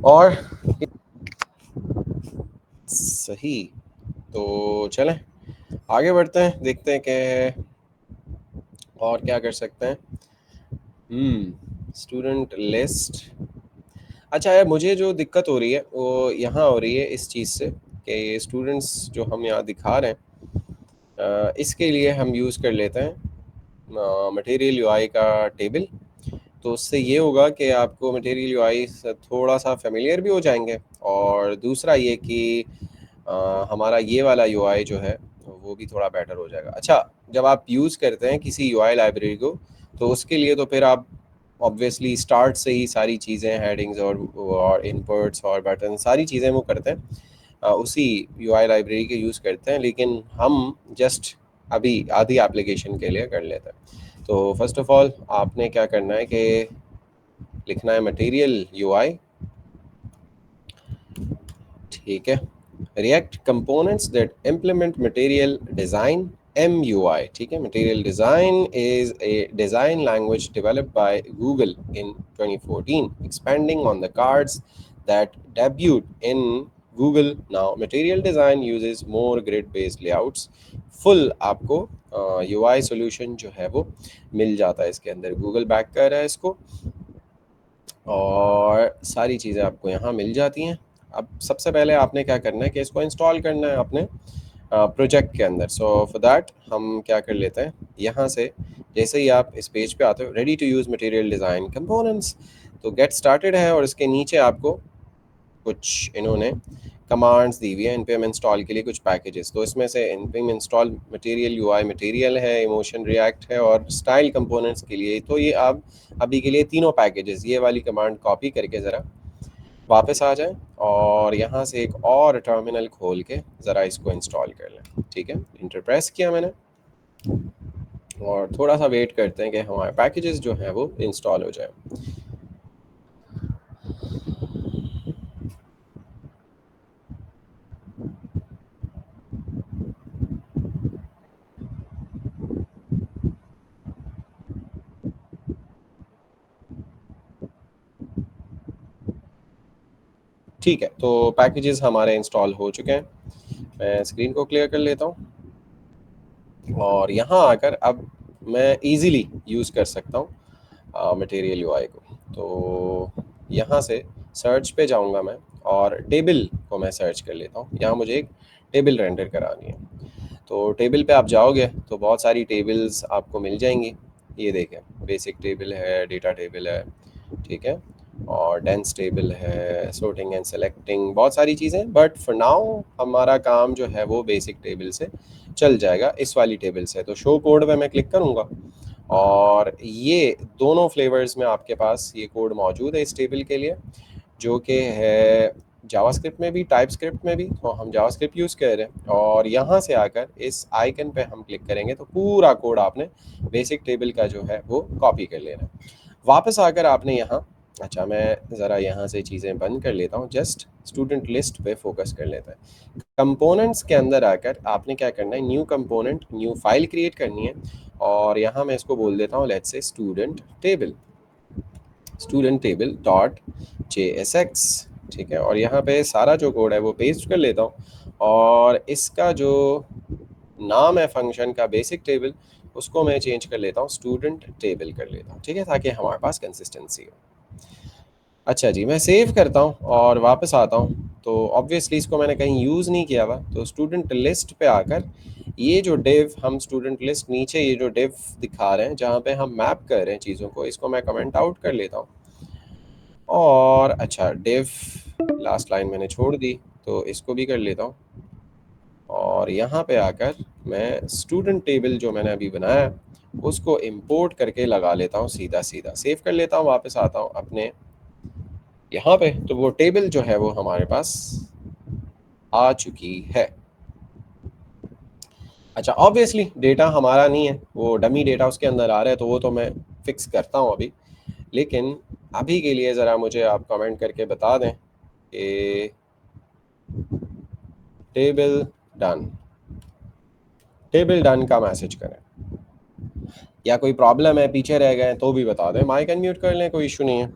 और सही, तो चलें आगे बढ़ते हैं, देखते हैं कि और क्या कर सकते हैं। Student list. अच्छा यार, मुझे जो दिक्कत हो रही है वो यहाँ हो रही है इस चीज़ से कि स्टूडेंट्स जो हम यहाँ दिखा रहे हैं, इसके लिए हम यूज़ कर लेते हैं मटेरियल यूआई का टेबल। तो उससे ये होगा कि आपको मटेरियल यूआई से थोड़ा सा फेमिलियर भी हो जाएंगे, और दूसरा ये कि हमारा ये वाला यूआई जो है वो भी थोड़ा बेटर हो जाएगा। अच्छा, जब आप यूज़ करते हैं किसी यूआई लाइब्रेरी को, तो उसके लिए तो फिर आप ऑब्वियसली स्टार्ट से ही सारी चीज़ें, हेडिंग्स और इनपुट्स और बटन, सारी चीज़ें वो करते हैं, उसी यूआई लाइब्रेरी के यूज़ करते हैं, लेकिन हम जस्ट अभी आधी एप्लीकेशन के लिए कर लेते हैं। तो फर्स्ट ऑफ ऑल आपने क्या करना है कि लिखना है मटेरियल यूआई, ठीक है। React components that implement material design, MUI, ठीक है। Material design is a design language developed by Google in 2014, expanding on the cards that debuted in Google now. Material design uses more grid-based layouts. Full आपको UI solution जो है वो मिल जाता है इसके अंदर, गूगल बैक कर रहा है इसको, और सारी चीज़ें आपको यहाँ मिल जाती हैं। अब सबसे पहले आपने क्या करना है कि इसको इंस्टॉल करना है अपने प्रोजेक्ट के अंदर। सो फॉर दैट हम क्या कर लेते हैं, यहाँ से जैसे ही आप इस पेज पे आते हो, ready to use material design components, तो गेट स्टार्टेड है, और इसके नीचे आपको कुछ इन्होंने कमांड्स दी हुई है, इन पे हम इंस्टॉल के लिए कुछ पैकेजेस, तो इसमें से इन पे इंस्टॉल मटेरियल यूआई मटेरियल है, इमोशन रिएक्ट है, और स्टाइल कंपोनेंट्स के लिए तो ये आप अभी के लिए तीनों पैकेजेस, ये वाली कमांड कॉपी करके ज़रा वापस आ जाएं, और यहाँ से एक और टर्मिनल खोल के ज़रा इसको इंस्टॉल कर लें, ठीक है। इंटर प्रेस किया मैंने, और थोड़ा सा वेट करते हैं कि हमारे पैकेजेस जो हैं वो इंस्टॉल हो जाए। ठीक है, तो पैकेजेस हमारे इंस्टॉल हो चुके हैं। मैं स्क्रीन को क्लियर कर लेता हूँ, और यहाँ आकर अब मैं इजीली यूज़ कर सकता हूँ मटेरियल यूआई को। तो यहाँ से सर्च पे जाऊँगा मैं, और टेबल को मैं सर्च कर लेता हूँ। यहाँ मुझे एक टेबल रेंडर करानी है, तो टेबल पे आप जाओगे तो बहुत सारी टेबल्स आपको मिल जाएंगी। ये देखें, बेसिक टेबल है, डेटा टेबल है, ठीक है, और डेंस टेबल है, सॉर्टिंग एंड सेलेक्टिंग, बहुत सारी चीज़ें, बट फॉर नाउ हमारा काम जो है वो बेसिक टेबल से चल जाएगा, इस वाली टेबल से। तो शो कोड पे मैं क्लिक करूँगा, और ये दोनों फ्लेवर्स में आपके पास ये कोड मौजूद है इस टेबल के लिए, जो कि है जावास्क्रिप्ट में भी, टाइपस्क्रिप्ट में भी। तो हम जावास्क्रिप्ट यूज़ कर रहे हैं, और यहाँ से आकर इस आइकन पे हम क्लिक करेंगे तो पूरा कोड आपने बेसिक टेबल का जो है वो कॉपी कर लेना है। वापस आकर आपने यहाँ, अच्छा मैं ज़रा यहाँ से चीज़ें बंद कर लेता हूँ, जस्ट स्टूडेंट लिस्ट पे फोकस कर लेता है। कंपोनेंट्स के अंदर आकर आपने क्या करना है, new component, new file create करनी है, और यहाँ मैं इसको बोल देता हूँ let's say student table, student table dot JSX, ठीक है। और यहाँ पे सारा जो कोड है वो पेस्ट कर लेता हूँ, और इसका जो नाम है फंक्शन का बेसिक टेबल, उसको मैं चेंज कर लेता हूँ, स्टूडेंट टेबल कर लेता हूँ, ठीक है, ताकि हमारे पास कंसिस्टेंसी हो। अच्छा जी, मैं सेव करता हूँ और वापस आता हूँ, तो ऑब्वियसली इसको मैंने कहीं यूज़ नहीं किया हुआ, तो स्टूडेंट लिस्ट पे आकर ये जो डिव, हम स्टूडेंट लिस्ट नीचे ये जो डिव दिखा रहे हैं जहाँ पे हम मैप कर रहे हैं चीज़ों को, इसको मैं कमेंट आउट कर लेता हूँ। और अच्छा, डिव लास्ट लाइन मैंने छोड़ दी, तो इसको भी कर लेता हूँ, और यहाँ पे आकर मैं स्टूडेंट टेबल जो मैंने अभी बनाया उसको इंपोर्ट करके लगा लेता हूँ, सीधा सीधा सेव कर लेता हूँ, वापस आता हूँ अपने यहाँ पे, तो वो टेबल जो है वो हमारे पास आ चुकी है। अच्छा, ऑब्वियसली डेटा हमारा नहीं है, वो डमी डेटा उसके अंदर आ रहा है, तो वो तो मैं फिक्स करता हूँ अभी, लेकिन अभी के लिए ज़रा मुझे आप कमेंट करके बता दें कि टेबल डन का मैसेज करें, या कोई प्रॉब्लम है पीछे रह गए तो भी बता दें, माइक अनम्यूट कर लें, कोई इशू नहीं है।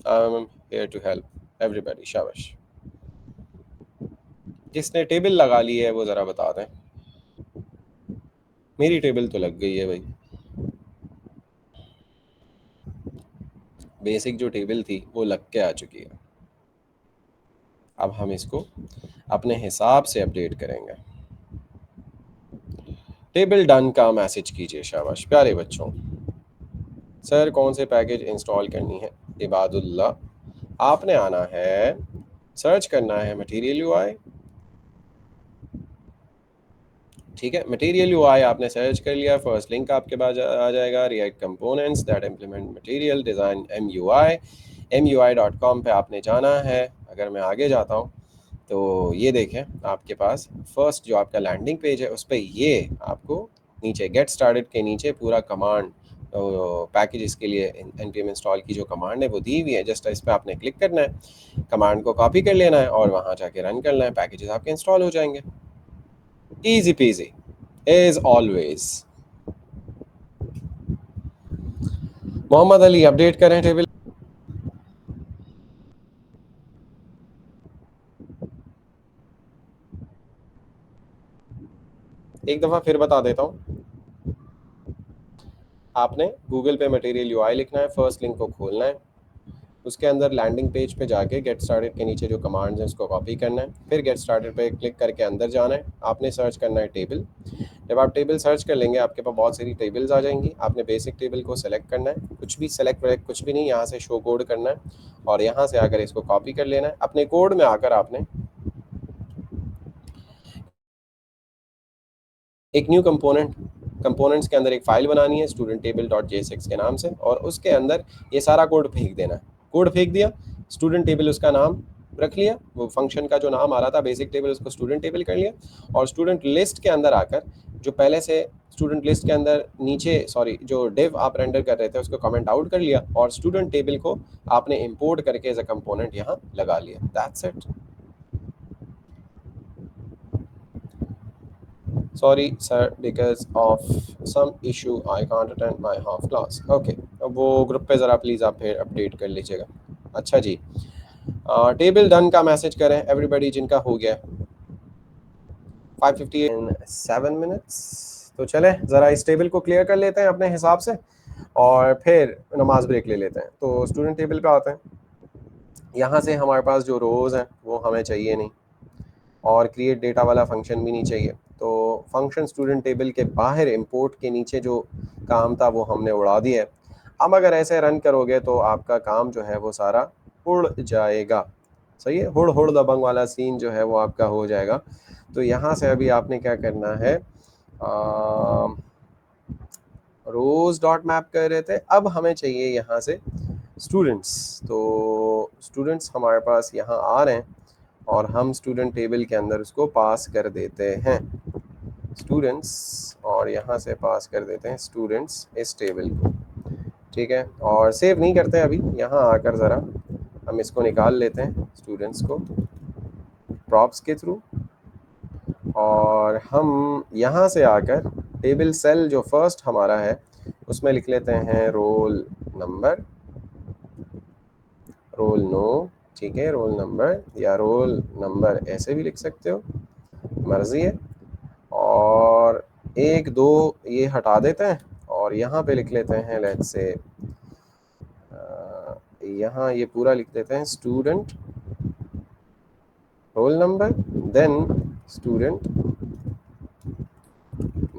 I am here to help everybody, शाबाश। जिसने टेबल लगा ली है वो ज़रा बता दें। मेरी टेबल तो लग गई है भाई, बेसिक जो टेबल थी वो लग के आ चुकी है। अब हम इसको अपने हिसाब से अपडेट करेंगे। टेबल डन का मैसेज कीजिए, शाबाश प्यारे बच्चों। सर कौन से पैकेज इंस्टॉल करनी है? इबादुल्लाह, आपने आना है, सर्च करना है मटेरियल यूआई, ठीक है। मटेरियल यूआई आपने सर्च कर लिया, फर्स्ट लिंक आपके पास आ जाएगा, react components that implement material design MUI.com पे आपने जाना है। अगर मैं आगे जाता हूँ तो ये देखें आपके पास फर्स्ट जो आपका लैंडिंग पेज है उस पर ये आपको नीचे गेट स्टार्टेड के नीचे पूरा कमांड पैकेजेस के लिए npm इंस्टॉल की जो कमांड है वो दी हुई है। जस्ट इस पर आपने क्लिक करना है, कमांड को कॉपी कर लेना है और वहाँ जाके रन करना है, पैकेजेस आपके इंस्टॉल हो जाएंगे। Easy peasy as always. Mohammad Ali update करें टेबल। एक दफ़ा फिर बता देता हूँ, आपने गूगल पे मटेरियल यूआई लिखना है, फर्स्ट लिंक को खोलना है, उसके अंदर लैंडिंग पेज पे जाके गेट स्टार्टेड के नीचे जो कमांड्स हैं उसको कॉपी करना है, फिर गेट स्टार्टेड पे क्लिक करके अंदर जाना है, आपने सर्च करना है टेबल। जब आप टेबल सर्च कर लेंगे आपके पास बहुत सारी टेबल्स आ जाएंगी, आपने बेसिक टेबल को सेलेक्ट करना है, कुछ भी सेलेक्ट वेलेक्ट कुछ भी नहीं, यहाँ से शो कोड करना है और यहाँ से आकर इसको कॉपी कर लेना है। अपने कोड में आकर आपने एक न्यू कंपोनेंट्स के अंदर एक फाइल बनानी है स्टूडेंट टेबल डॉट JSX के नाम से, और उसके अंदर ये सारा कोड फेंक देना है। कोड फेंक दिया, स्टूडेंट टेबल उसका नाम रख लिया, वो फंक्शन का जो नाम आ रहा था बेसिक टेबल उसको स्टूडेंट टेबल कर लिया, और स्टूडेंट लिस्ट के अंदर आकर जो पहले से स्टूडेंट लिस्ट के अंदर नीचे जो डिव आप रेंडर कर रहे थे उसको कमेंट आउट कर लिया और स्टूडेंट टेबल को आपने इंपोर्ट करके एज अ कंपोनेंट यहाँ लगा लिया। That's it. Sorry sir, because of some issue I can't attend my half class. Okay, अब वो ग्रुप पे ज़रा प्लीज़ आप फिर अपडेट कर लीजिएगा। अच्छा जी, टेबल डन का मैसेज करें एवरीबॉडी जिनका हो गया 5:58 in 7 minutes। तो चलें ज़रा इस टेबल को क्लियर कर लेते हैं अपने हिसाब से और फिर नमाज ब्रेक ले लेते हैं। तो स्टूडेंट टेबल पे आते हैं, यहाँ से हमारे पास जो रोज़ हैं वो हमें चाहिए नहीं और क्रिएट डेटा वाला फंक्शन भी नहीं चाहिए, तो फंक्शन स्टूडेंट टेबल के बाहर इंपोर्ट के नीचे जो काम था वो हमने उड़ा दिया है। अब अगर ऐसे रन करोगे तो आपका काम जो है वो सारा उड़ जाएगा। सही है, हुड़ हुड़ दबंग वाला सीन जो है वो आपका हो जाएगा। तो यहाँ से अभी आपने क्या करना है, रोज डॉट मैप कर रहे थे, अब हमें चाहिए यहाँ से स्टूडेंट्स। तो स्टूडेंट्स हमारे पास यहाँ आ रहे हैं और हम स्टूडेंट टेबल के अंदर उसको पास कर देते हैं स्टूडेंट्स, और यहाँ से पास कर देते हैं स्टूडेंट्स इस टेबल को, ठीक है। और सेव नहीं करते अभी, यहाँ आकर ज़रा हम इसको निकाल लेते हैं स्टूडेंट्स को प्रॉप्स के थ्रू, और हम यहाँ से आकर टेबल सेल जो फर्स्ट हमारा है उसमें लिख लेते हैं रोल नंबर, रोल नो, ठीक है, रोल नंबर या रोल नंबर ऐसे भी लिख सकते हो, मर्जी है। और एक दो ये हटा देते हैं और यहाँ पे लिख लेते हैं लेट्स से यहाँ ये पूरा लिख देते हैं student roll number, then student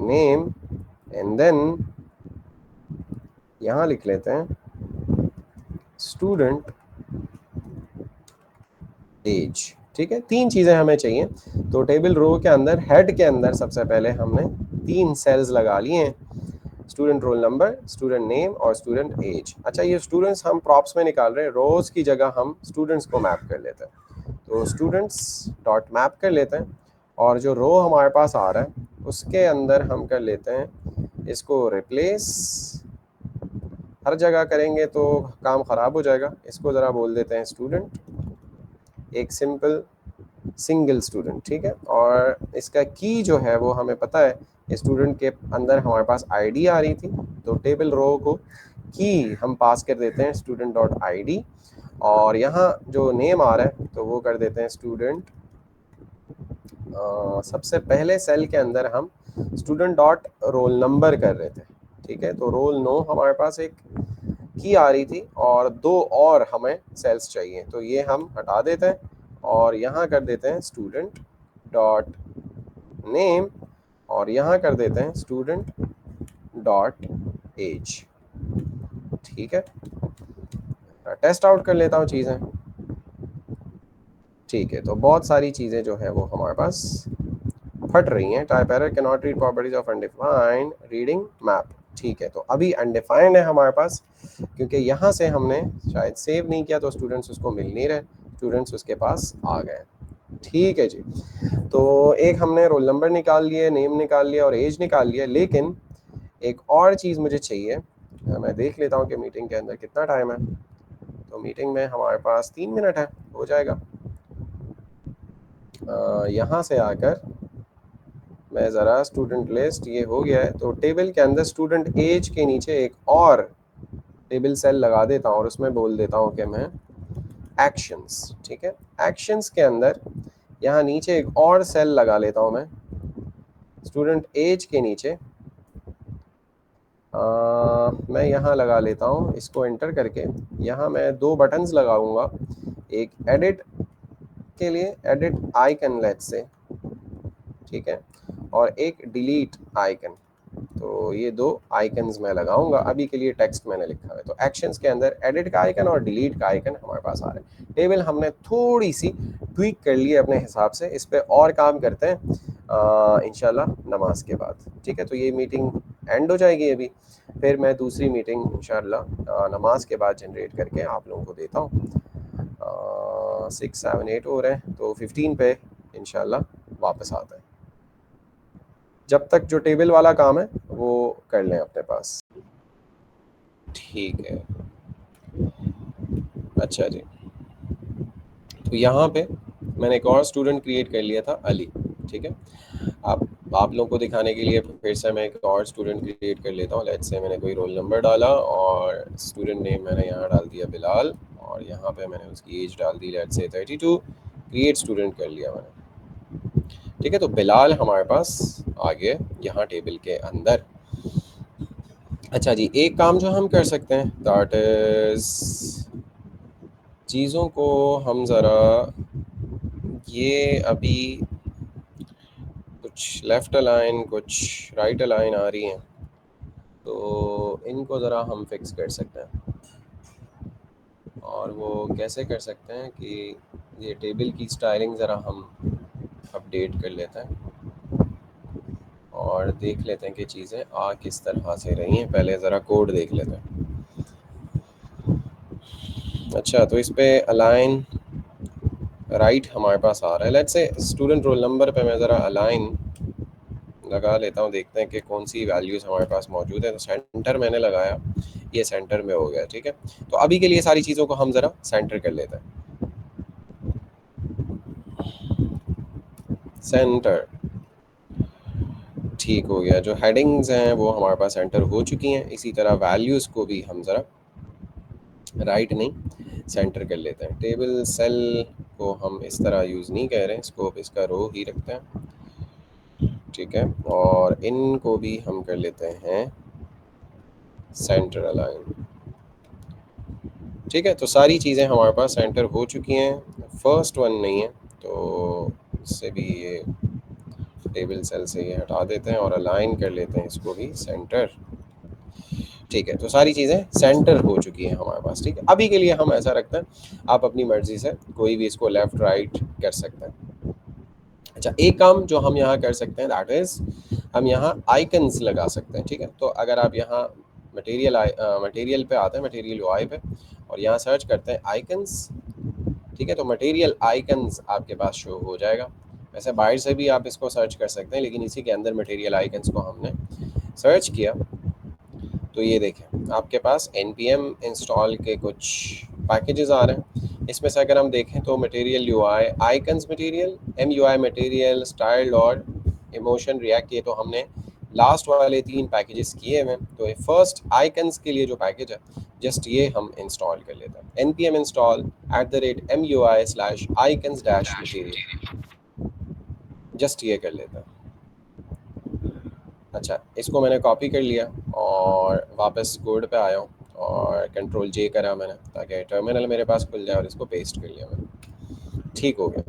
name, and then यहाँ लिख लेते हैं स्टूडेंट एज, ठीक है। तीन चीज़ें हमें चाहिए। तो टेबल रो के अंदर हेड के अंदर सबसे पहले हमने 3 सेल्स लगा लिए हैं, student roll number, student name और स्टूडेंट एज। अच्छा, ये स्टूडेंट्स हम प्रॉप्स में निकाल रहे हैं, रोज की जगह हम स्टूडेंट्स को मैप कर लेते हैं। तो स्टूडेंट्स डॉट मैप कर लेते हैं और जो रो हमारे पास आ रहा है उसके अंदर हम कर लेते हैं इसको रिप्लेस। हर जगह करेंगे तो काम ख़राब हो जाएगा, इसको ज़रा बोल देते हैं स्टूडेंट एक सिंपल सिंगल स्टूडेंट, ठीक है। और इसका की जो है वो हमें पता है, स्टूडेंट के अंदर हमारे पास आईडी आ रही थी, तो टेबल रो को की हम पास कर देते हैं स्टूडेंट डॉट आई, और यहाँ जो नेम आ रहा है तो वो कर देते हैं स्टूडेंट। सबसे पहले सेल के अंदर हम स्टूडेंट डॉट रोल नंबर कर रहे थे, ठीक है। तो रोल नो हमारे पास एक की आ रही थी और दो और हमें सेल्स चाहिए, तो ये हम हटा देते हैं और यहाँ कर देते हैं स्टूडेंट डॉट नेम, और यहाँ कर देते हैं स्टूडेंट डॉट एज, ठीक है। टेस्ट आउट कर लेता हूँ चीज़ें, ठीक है। तो बहुत सारी चीज़ें जो है वो हमारे पास फट रही हैं। Type error can not read properties of undefined reading map, ठीक है। तो अभी अनडिफाइंड है हमारे पास, क्योंकि यहाँ से हमने शायद सेव नहीं किया तो स्टूडेंट्स उसको मिल नहीं रहे, स्टूडेंट्स उसके पास आ गए, ठीक है जी। तो एक हमने रोल नंबर निकाल लिए, नेम निकाल लिया और एज निकाल लिया, लेकिन एक और चीज़ मुझे चाहिए। मैं देख लेता हूँ कि मीटिंग के अंदर कितना टाइम है। तो मीटिंग में हमारे पास 3 मिनट है, हो जाएगा। यहाँ से आकर मैं ज़रा स्टूडेंट लिस्ट, ये हो गया है, तो टेबल के अंदर स्टूडेंट एज के नीचे एक और टेबल सेल लगा देता हूँ और उसमें बोल देता हूँ कि मैं एक्शंस, ठीक है। एक्शंस के अंदर यहाँ नीचे एक और सेल लगा लेता हूँ मैं स्टूडेंट एज के नीचे। मैं यहाँ लगा लेता हूँ, इसको एंटर करके यहाँ मैं 2 बटन्स लगाऊंगा, एक एडिट के लिए एडिट आइकन लेट्स से, ठीक है, और एक डिलीट आइकन। तो ये 2 आइकन्स मैं लगाऊंगा, अभी के लिए टेक्स्ट मैंने लिखा है। तो एक्शंस के अंदर एडिट का आइकन और डिलीट का आइकन हमारे पास आ रहा है। टेबल हमने थोड़ी सी ट्वीक कर ली है अपने हिसाब से, इस पे और काम करते हैं इंशाल्लाह नमाज के बाद, ठीक है। तो ये मीटिंग एंड हो जाएगी अभी, फिर मैं दूसरी मीटिंग इंशाल्लाह नमाज के बाद जनरेट करके आप लोगों को देता हूँ। 6 7 8 हो रहे हैं, तो 15 पे इंशाल्लाह वापस आता है। जब तक जो टेबल वाला काम है वो कर लें अपने पास, ठीक है। अच्छा जी, तो यहाँ पे मैंने एक और स्टूडेंट क्रिएट कर लिया था, अली, ठीक है। आप लोगों को दिखाने के लिए फिर से मैं एक और स्टूडेंट क्रिएट कर लेता हूँ। लेट्स से मैंने कोई रोल नंबर डाला और स्टूडेंट नेम मैंने यहाँ डाल दिया बिलाल, और यहाँ पे मैंने उसकी एज डाल दी लेट्स से 32, क्रिएट स्टूडेंट कर लिया मैंने, ठीक है। तो बिलाल हमारे पास आ गया यहाँ टेबल के अंदर। अच्छा जी, एक काम जो हम कर सकते हैं दैट इज़, चीज़ों को हम ज़रा, ये अभी कुछ लेफ़्ट अलाइन कुछ राइट अलाइन आ रही हैं, तो इनको ज़रा हम फिक्स कर सकते हैं। और वो कैसे कर सकते हैं कि ये टेबल की स्टाइलिंग ज़रा हम अपडेट कर लेते हैं और देख लेते हैं कि चीज़ें आ किस तरह से रही हैं। पहले ज़रा कोड देख लेते हैं। अच्छा, तो इस पे अलाइन राइट हमारे पास आ रहा है। Let's say student roll number पे मैं ज़रा अलाइन लगा लेता हूँ, देखते हैं कि कौन सी वैल्यूज़ हमारे पास मौजूद है। तो सेंटर मैंने लगाया, ये सेंटर में हो गया, ठीक है। तो अभी के लिए सारी चीज़ों को हम ज़रा सेंटर कर लेते हैं। सेंटर ठीक हो गया। जो हेडिंग्स हैं वो हमारे पास एंटर हो चुकी हैं। इसी तरह वैल्यूज़ को भी हम ज़रा राइट नहीं सेंटर कर लेते हैं। टेबल सेल को हम इस तरह यूज़ नहीं कर रहे हैं, स्कोप इसका रो ही रखते हैं, ठीक है। और इनको भी हम कर लेते हैं सेंटर अलाइन, ठीक है। तो सारी चीज़ें हमारे पास सेंटर हो चुकी हैं। फर्स्ट वन नहीं है तो इससे भी ये टेबल सेल से ये हटा देते हैं और अलाइन कर लेते हैं इसको भी सेंटर, ठीक है। तो सारी चीज़ें सेंटर हो चुकी हैं हमारे पास, ठीक है। अभी के लिए हम ऐसा रखते हैं, आप अपनी मर्ज़ी से कोई भी इसको लेफ़्ट राइट कर सकते हैं। अच्छा, एक काम जो हम यहाँ कर सकते हैं दैट इज़, हम यहाँ आइकन्स लगा सकते हैं, ठीक है। तो अगर आप यहाँ मटेरियल पे आते हैं, मटेरियल UI पे, और यहाँ सर्च करते हैं आइकन्स, ठीक है। तो मटेरियल आइकन्स आपके पास शो हो जाएगा। वैसे बाहर से भी आप इसको सर्च कर सकते हैं, लेकिन इसी के अंदर मटेरियल आइकन्स को हमने सर्च किया तो ये देखें आपके पास npm इंस्टॉल के कुछ पैकेजेस आ रहे हैं। इसमें से अगर हम देखें तो material UI, icons material, MUI material, styled और इमोशन रिएक्ट, ये तो हमने लास्ट वाले 3 पैकेजेस किए हैं। तो फर्स्ट आइकन्स के लिए जो पैकेज है जस्ट ये हम इंस्टॉल कर लेते हैं, npm install @mui/icons-material, जस्ट ये कर लेते हैं। अच्छा, इसको मैंने कॉपी कर लिया और वापस कोड पे आया हूँ और कंट्रोल जे करा मैंने ताकि टर्मिनल मेरे पास खुल जाए और इसको पेस्ट कर लिया मैंने। ठीक हो गया।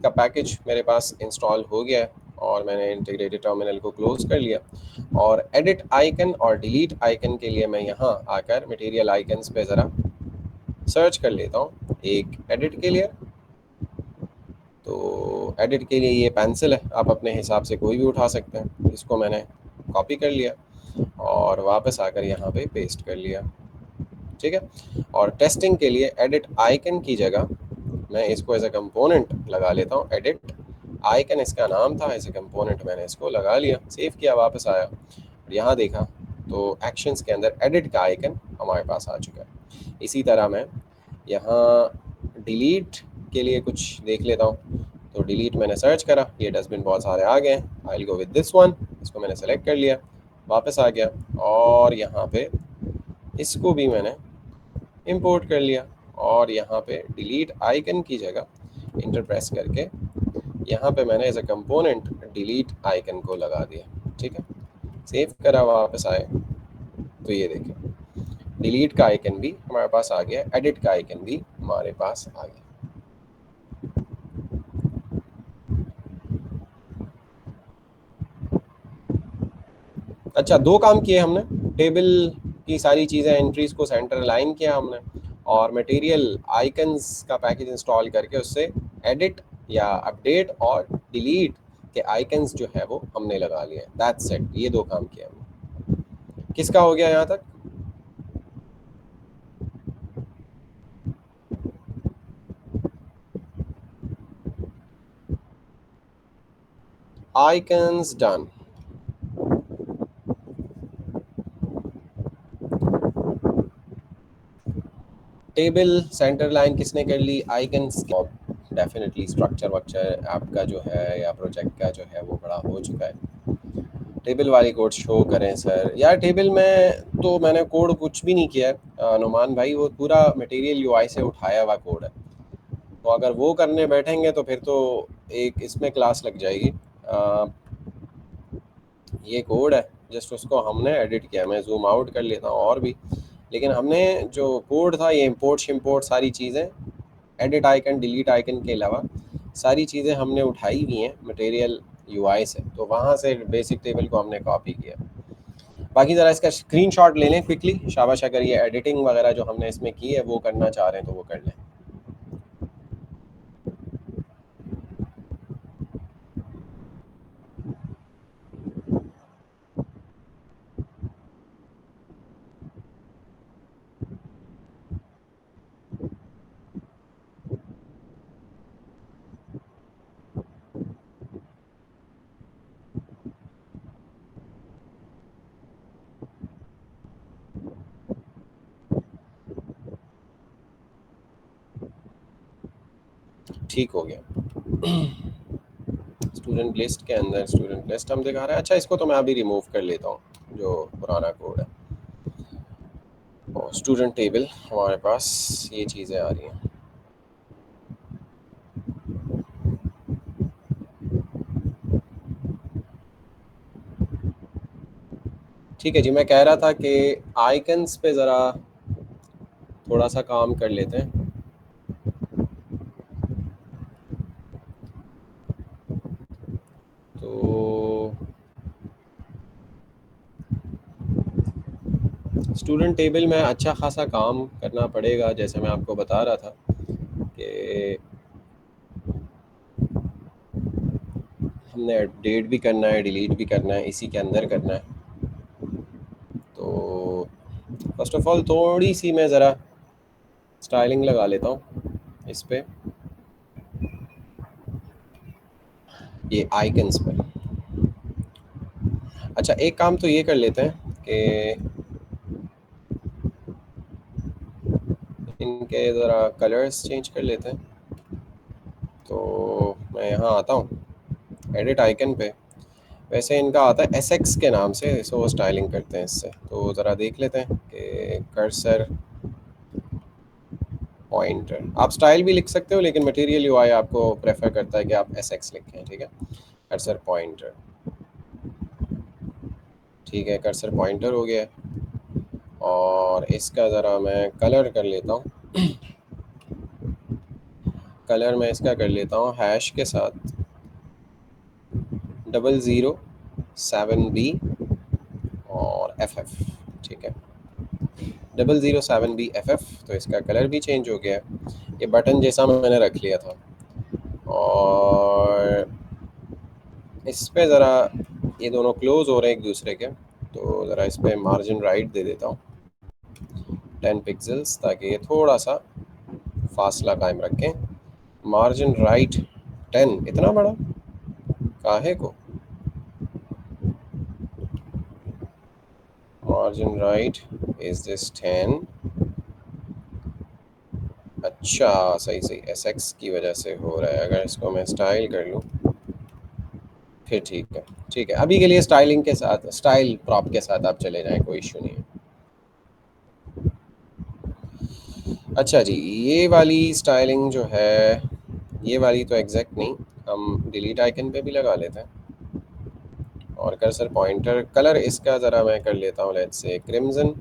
का पैकेज मेरे पास इंस्टॉल हो गया है और मैंने इंटीग्रेटेड टर्मिनल को क्लोज कर लिया और एडिट आइकन और डिलीट आइकन के लिए मैं यहाँ आकर मटेरियल आइकन्स पे ज़रा सर्च कर लेता हूँ एक एडिट के लिए। तो एडिट के लिए ये पेंसिल है, आप अपने हिसाब से कोई भी उठा सकते हैं। इसको मैंने कॉपी कर लिया और वापस आकर यहाँ पे पेस्ट कर लिया। ठीक है, और टेस्टिंग के लिए एडिट आइकन की जगह मैं इसको एज ए कंपोनेंट लगा लेता हूँ। एडिट आइकन इसका नाम था, एज ए कंपोनेंट मैंने इसको लगा लिया, सेव किया, वापस आया और यहाँ देखा तो एक्शंस के अंदर एडिट का आइकन हमारे पास आ चुका है। इसी तरह मैं यहाँ डिलीट के लिए कुछ देख लेता हूँ। तो डिलीट मैंने सर्च करा, ये डस्टबिन बहुत सारे आ गए, I will go with this one, इसको मैंने सेलेक्ट कर लिया, वापस आ गया और यहाँ पे इसको भी मैंने इंपोर्ट कर लिया और यहाँ पे डिलीट आइकन की जगह इंटर प्रेस करके यहाँ पे मैंने as a component delete icon को लगा दिया। ठीक है, सेव करा, वापस आए तो ये देखें डिलीट का आइकन भी हमारे पास आ गया, एडिट का आइकन भी हमारे पास आ गया। अच्छा, 2 काम किए हमने, टेबल की सारी चीज़ें एंट्रीज को सेंटर लाइन किया हमने और मटेरियल आइकन्स का पैकेज इंस्टॉल करके उससे एडिट या अपडेट और डिलीट के आइकन्स जो है वो हमने लगा लिए। दैट्स इट, ये 2 काम किए हमने। किसका हो गया यहाँ तक? Icons done. Table centre line किसने कर ली? आइकन्स। डेफिनेटली स्ट्रक्चर वक्चर आपका जो है या प्रोजेक्ट का जो है वो बड़ा हो चुका है। टेबल वाली कोड शो करें सर। यार टेबल में तो मैंने कोड कुछ भी नहीं किया है नुमान भाई, वो पूरा मटेरियल यूआई से उठाया हुआ कोड है। तो अगर वो करने बैठेंगे तो फिर तो एक इसमें क्लास लग जाएगी। ये कोड है, जस्ट उसको हमने एडिट किया। मैं जूम आउट कर लेता हूँ और भी, लेकिन हमने जो कोड था ये इंपोर्ट शिम्पोर्ट सारी चीज़ें, एडिट आइकन डिलीट आइकन के अलावा सारी चीज़ें हमने उठाई हुई हैं मटेरियल यूआई से। तो वहाँ से बेसिक टेबल को हमने कॉपी किया। बाकी ज़रा इसका स्क्रीनशॉट ले लें क्विकली, शाबाश। अगर ये एडिटिंग वगैरह जो हमने इसमें की है वो करना चाह रहे हैं तो वो कर लें। ठीक हो गया। स्टूडेंट लिस्ट के अंदर स्टूडेंट लिस्ट हम दिखा रहे हैं। अच्छा, इसको तो मैं अभी रिमूव कर लेता हूँ जो पुराना कोड है। और स्टूडेंट टेबल हमारे पास ये चीज़ें आ रही हैं। ठीक है जी, मैं कह रहा था कि आइकन्स पे ज़रा थोड़ा सा काम कर लेते हैं। तो स्टूडेंट टेबल में अच्छा खासा काम करना पड़ेगा, जैसे मैं आपको बता रहा था कि हमने अपडेट भी करना है, डिलीट भी करना है, इसी के अंदर करना है। तो फर्स्ट ऑफ ऑल थोड़ी सी मैं ज़रा स्टाइलिंग लगा लेता हूँ इस पे, ये आइकन्स पे। अच्छा, एक काम तो ये कर लेते हैं कि इनके ज़रा कलर्स चेंज कर लेते हैं। तो मैं यहाँ आता हूँ एडिट आइकन पे, वैसे इनका आता है SX के नाम से, सो स्टाइलिंग करते हैं इससे। तो ज़रा देख लेते हैं कि कर्सर पॉइंटर, आप स्टाइल भी लिख सकते हो लेकिन मटेरियल यूआई आपको प्रेफर करता है कि आप SX लिखें, ठीक है। कर्सर पॉइंटर, ठीक है, कर्सर पॉइंटर हो गया है। और इसका ज़रा मैं कलर कर लेता हूँ, कलर मैं इसका कर लेता हूँ हैश के साथ 007B और FF, ठीक है, 007BFF। तो इसका कलर भी चेंज हो गया है, ये बटन जैसा मैंने रख लिया था। और इस पे ज़रा ये दोनों क्लोज हो रहे हैं एक दूसरे के, तो ज़रा इस पर मार्जिन राइट दे देता हूँ 10 पिक्सल्स, ताकि ये थोड़ा सा फासला कायम रखें। मार्जिन राइट 10, इतना बड़ा काहे को? मार्जिन राइट इज दिस 10, अच्छा सही सही, SX की वजह से हो रहा है। अगर इसको मैं स्टाइल कर लूँ फिर ठीक है, ठीक है। अभी के लिए स्टाइलिंग के साथ, स्टाइल प्रॉप के साथ आप चले जाएं, कोई इशू नहीं है। अच्छा जी, ये वाली स्टाइलिंग जो है, ये वाली तो एग्जैक्ट नहीं, हम डिलीट आइकन पे भी लगा लेते हैं। और कर्सर पॉइंटर कलर इसका ज़रा मैं कर लेता हूँ लेट्स से क्रिम्जन,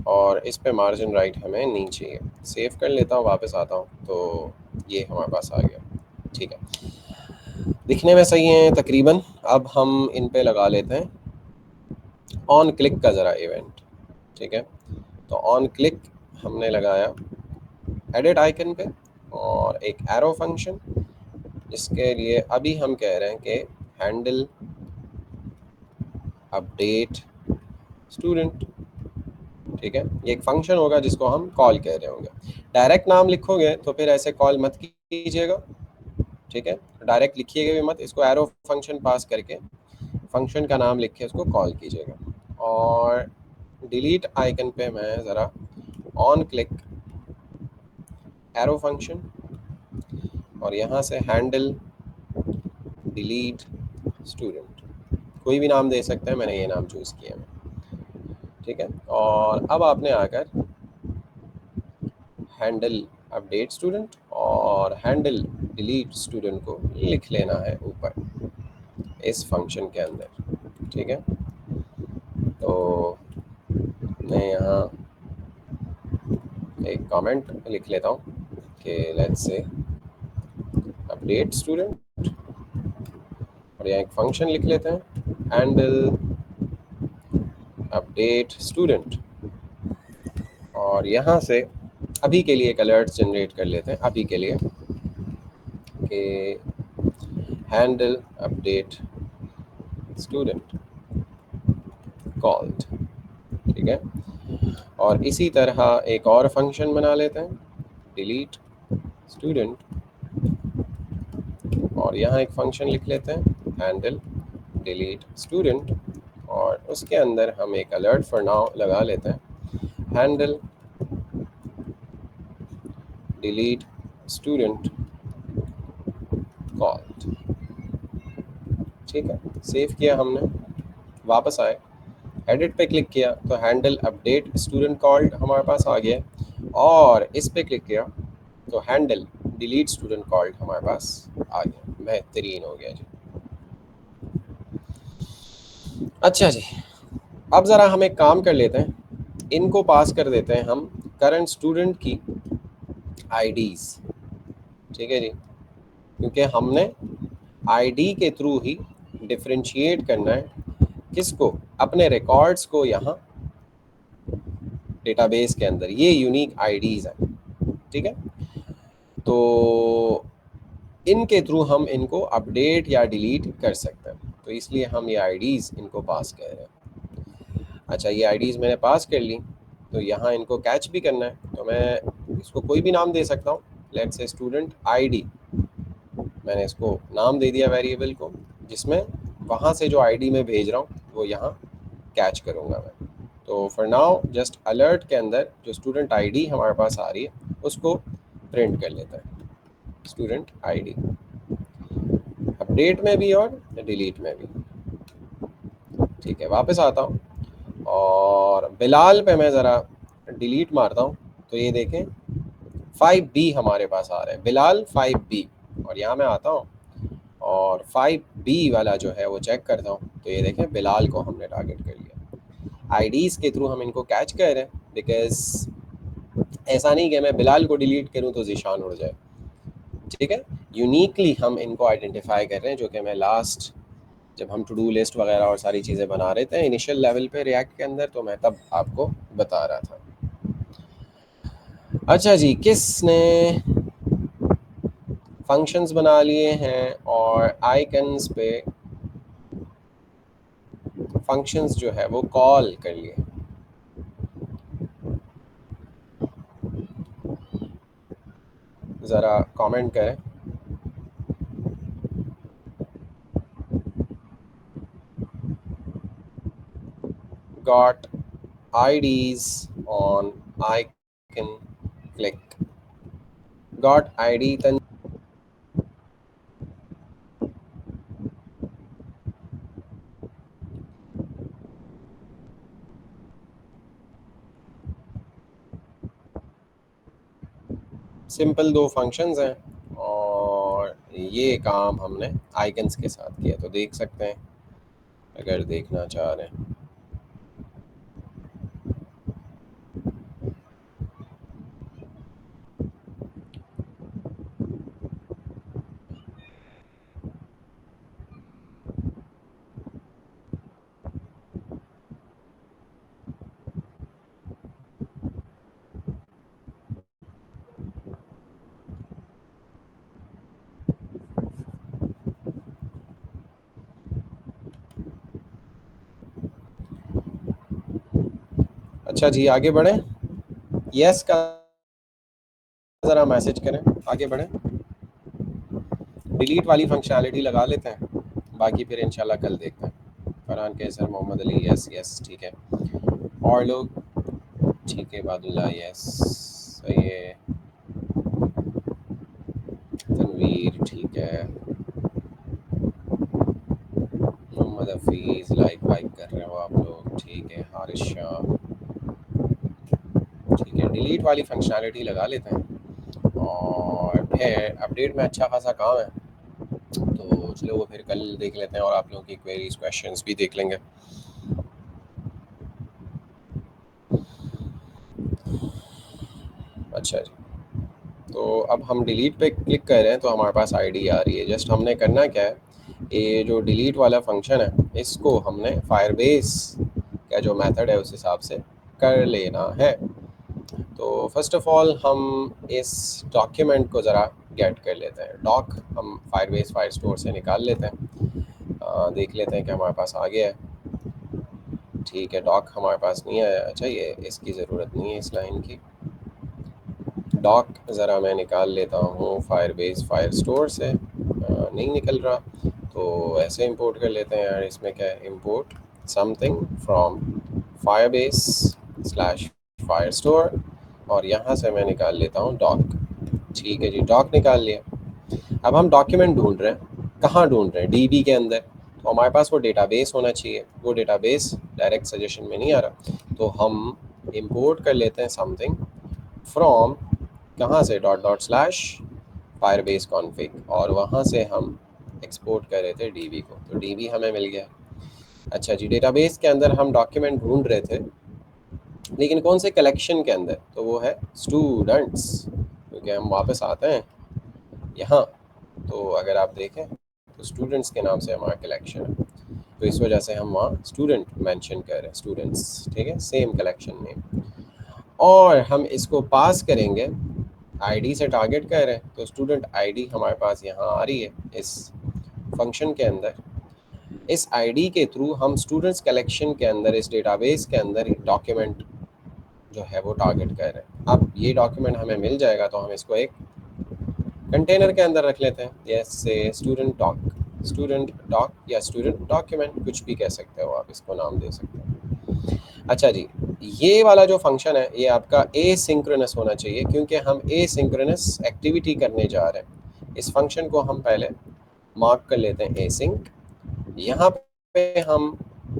और इस पे मार्जिन राइट हमें नहीं चाहिए। सेव कर लेता हूँ, वापस आता हूँ, तो ये हमारे पास आ गया, ठीक है, दिखने में सही है तकरीबन। अब हम इन पे लगा लेते हैं ऑन क्लिक का ज़रा इवेंट, ठीक है। तो ऑन क्लिक हमने लगाया एडिट आइकन पे, और एक एरो फंक्शन, जिसके लिए अभी हम कह रहे हैं कि हैंडल अपडेट स्टूडेंट, ठीक है। ये एक फंक्शन होगा जिसको हम कॉल कह रहे होंगे। डायरेक्ट नाम लिखोगे तो फिर ऐसे कॉल मत कीजिएगा, ठीक है, डायरेक्ट लिखिएगा भी मत, इसको एरो फंक्शन पास करके फंक्शन का नाम लिख के उसको कॉल कीजिएगा। और डिलीट आइकन पे मैं ज़रा ऑन क्लिक एरो फंक्शन, और यहाँ से हैंडल डिलीट स्टूडेंट, कोई भी नाम दे सकते हैं, मैंने ये नाम चूज़ किया है, ठीक है। और अब आपने आकर हैंडल अपडेट स्टूडेंट और हैंडल डिलीट स्टूडेंट को लिख लेना है ऊपर इस फंक्शन के अंदर, ठीक है। तो मैं यहाँ एक कमेंट लिख लेता हूँ कि लेट्स से अपडेट स्टूडेंट, और यहाँ एक फंक्शन लिख लेते हैं हैंडल अपडेट स्टूडेंट। और यहाँ से अभी के लिए एक अलर्ट जनरेट कर लेते हैं, अभी के लिए, कि हैंडल अपडेट स्टूडेंट कॉल्ड, ठीक है। और इसी तरह एक और फंक्शन बना लेते हैं डिलीट स्टूडेंट, और यहाँ एक फंक्शन लिख लेते हैं हैंडल डिलीट स्टूडेंट, और उसके अंदर हम एक अलर्ट फॉर नाउ लगा लेते हैं हैंडल डिलीट स्टूडेंट कॉल्ड, ठीक है। सेव किया हमने, वापस आए, एडिट पे क्लिक किया तो हैंडल अपडेट स्टूडेंट कॉल्ड हमारे पास आ गया, और इस पे क्लिक किया तो हैंडल डिलीट स्टूडेंट कॉल्ड हमारे पास आ गया। बेहतरीन हो गया जी। अच्छा जी, अब ज़रा हम एक काम कर लेते हैं, इनको पास कर देते हैं हम करंट स्टूडेंट की आईडीज़, ठीक है जी, क्योंकि हमने आईडी के थ्रू ही डिफरेंशिएट करना है किसको, अपने रिकॉर्ड्स को यहाँ डेटाबेस के अंदर, ये यूनिक आईडीज़ हैं, ठीक है। तो इनके थ्रू हम इनको अपडेट या डिलीट कर सकते हैं, तो इसलिए हम ये आईडीज़ इनको पास कर रहे हैं। अच्छा, ये आईडीज़ मैंने पास कर ली, तो यहाँ इनको कैच भी करना है, तो मैं इसको कोई भी नाम दे सकता हूँ, लेट्स से स्टूडेंट आईडी, मैंने इसको नाम दे दिया वेरिएबल को, जिसमें वहाँ से जो आईडी मैं भेज रहा हूँ वो यहाँ कैच करूँगा मैं। तो फॉर नाउ जस्ट अलर्ट के अंदर जो स्टूडेंट आईडी हमारे पास आ रही है उसको प्रिंट कर लेते हैं, स्टूडेंट आईडी, अपडेट में भी और डिलीट में भी। ठीक है, वापस आता हूँ और बिलाल पे मैं ज़रा डिलीट मारता हूँ, तो ये देखें 5B हमारे पास आ रहा है, बिलाल 5B। और यहाँ मैं आता हूँ और 5B वाला जो है वो चेक करता हूँ, तो ये देखें बिलाल को हमने टारगेट कर लिया। आईडीज़ के थ्रू हम इनको कैच कर रहे हैं, बिकॉज ऐसा नहीं कि मैं बिलाल को डिलीट करूँ तो ज़ीशान उड़ जाए। ठीक है, यूनिकली हम इनको आइडेंटिफाई कर रहे हैं, जो कि मैं लास्ट जब हम टू डू लिस्ट वगैरह और सारी चीज़ें बना रहे थे इनिशियल लेवल पे रिएक्ट के अंदर, तो मैं तब आपको बता रहा था। अच्छा जी, किसने फंक्शंस बना लिए हैं और आइकन्स पे फंक्शंस जो है वो कॉल कर लिए? ज़रा कमेंट करें। Got IDs on icon click. Got ID तन सिंपल दो फंक्शंस हैं और ये काम हमने आइकन्स के साथ किया, तो देख सकते हैं अगर देखना चाह रहे हैं। अच्छा जी, आगे बढ़ें। यस का ज़रा मैसेज करें, आगे बढ़ें। डिलीट वाली फंक्शनैलिटी लगा लेते हैं, बाकी फिर इंशाल्लाह कल देखते हैं। फरहान कैसर, मोहम्मद अली, यस यस ठीक है। और लोग ठीक है, बादुल्ला यस, सही है, तनवीर ठीक है, मोहम्मद हफीज़ लाइक वाइक कर रहे हो आप लोग, ठीक है, हारिस शाह ठीक है। डिलीट वाली फंक्शनैलिटी लगा लेते हैं और फिर अपडेट में अच्छा खासा काम है, तो चलो वो फिर कल देख लेते हैं और आप लोगों की क्वेरीज क्वेश्चंस भी देख लेंगे। अच्छा जी, तो अब हम डिलीट पे क्लिक कर रहे हैं तो हमारे पास आईडी आ रही है। जस्ट हमने करना क्या है, ये जो डिलीट वाला फंक्शन है इसको हमने फायरबेस का जो मेथड है उस हिसाब से कर लेना है। तो फर्स्ट ऑफ ऑल हम इस डॉक्यूमेंट को ज़रा गेट कर लेते हैं। डॉक हम फायरबेस फायर स्टोर से निकाल लेते हैं, देख लेते हैं कि हमारे पास आ गया है। ठीक है, डॉक हमारे पास नहीं आया। अच्छा, ये इसकी ज़रूरत नहीं है इस लाइन की। डॉक ज़रा मैं निकाल लेता हूँ फायरबेस फायर स्टोर से, नहीं निकल रहा, तो ऐसे इंपोर्ट कर लेते हैं यार। इसमें क्या है, import something from Firebase slash fire store, और यहाँ से मैं निकाल लेता हूँ डॉक। ठीक है जी, डॉक निकाल लिया। अब हम डॉक्यूमेंट ढूंढ रहे हैं, कहाँ ढूंढ रहे हैं, डीबी के अंदर। तो हमारे पास वो डेटाबेस होना चाहिए, वो डेटाबेस डायरेक्ट सजेशन में नहीं आ रहा, तो हम इंपोर्ट कर लेते हैं समथिंग फ्रॉम, कहाँ से, dot dot slash Firebase config, और वहाँ से हम एक्सपोर्ट कर रहे थे डीबी को, तो डीबी हमें मिल गया। अच्छा जी, डेटाबेस के अंदर हम डॉक्यूमेंट ढूंढ रहे थे, लेकिन कौन से कलेक्शन के अंदर, तो वो है स्टूडेंट्स, क्योंकि हम वापस आते हैं यहाँ, तो अगर आप देखें तो स्टूडेंट्स के नाम से हमारा कलेक्शन है, तो इस वजह से हम वहाँ स्टूडेंट मेंशन कर रहे हैं, स्टूडेंट्स, ठीक है, सेम कलेक्शन नेम। और हम इसको पास करेंगे, आईडी से टारगेट कर रहे हैं, तो स्टूडेंट आईडी हमारे पास यहाँ आ रही है इस फंक्शन के अंदर। इस आईडी के थ्रू हम स्टूडेंट्स कलेक्शन के अंदर, इस डेटाबेस के अंदर डॉक्यूमेंट जो है वो टारगेट कर रहे हैं। अब ये डॉक्यूमेंट हमें मिल जाएगा तो हम इसको एक कंटेनर के अंदर रख लेते हैं, जैसे स्टूडेंट डॉक या स्टूडेंट डॉक्यूमेंट, कुछ भी कह सकते हो आप, इसको नाम दे सकते हो। अच्छा जी, ये वाला जो फंक्शन है ये आपका एसिंक्रोनस होना चाहिए, क्योंकि हम एसिंक्रोनस एक्टिविटी करने जा रहे हैं। इस फंक्शन को हम पहले मार्क कर लेते हैं एसिंक। यहाँ पे हम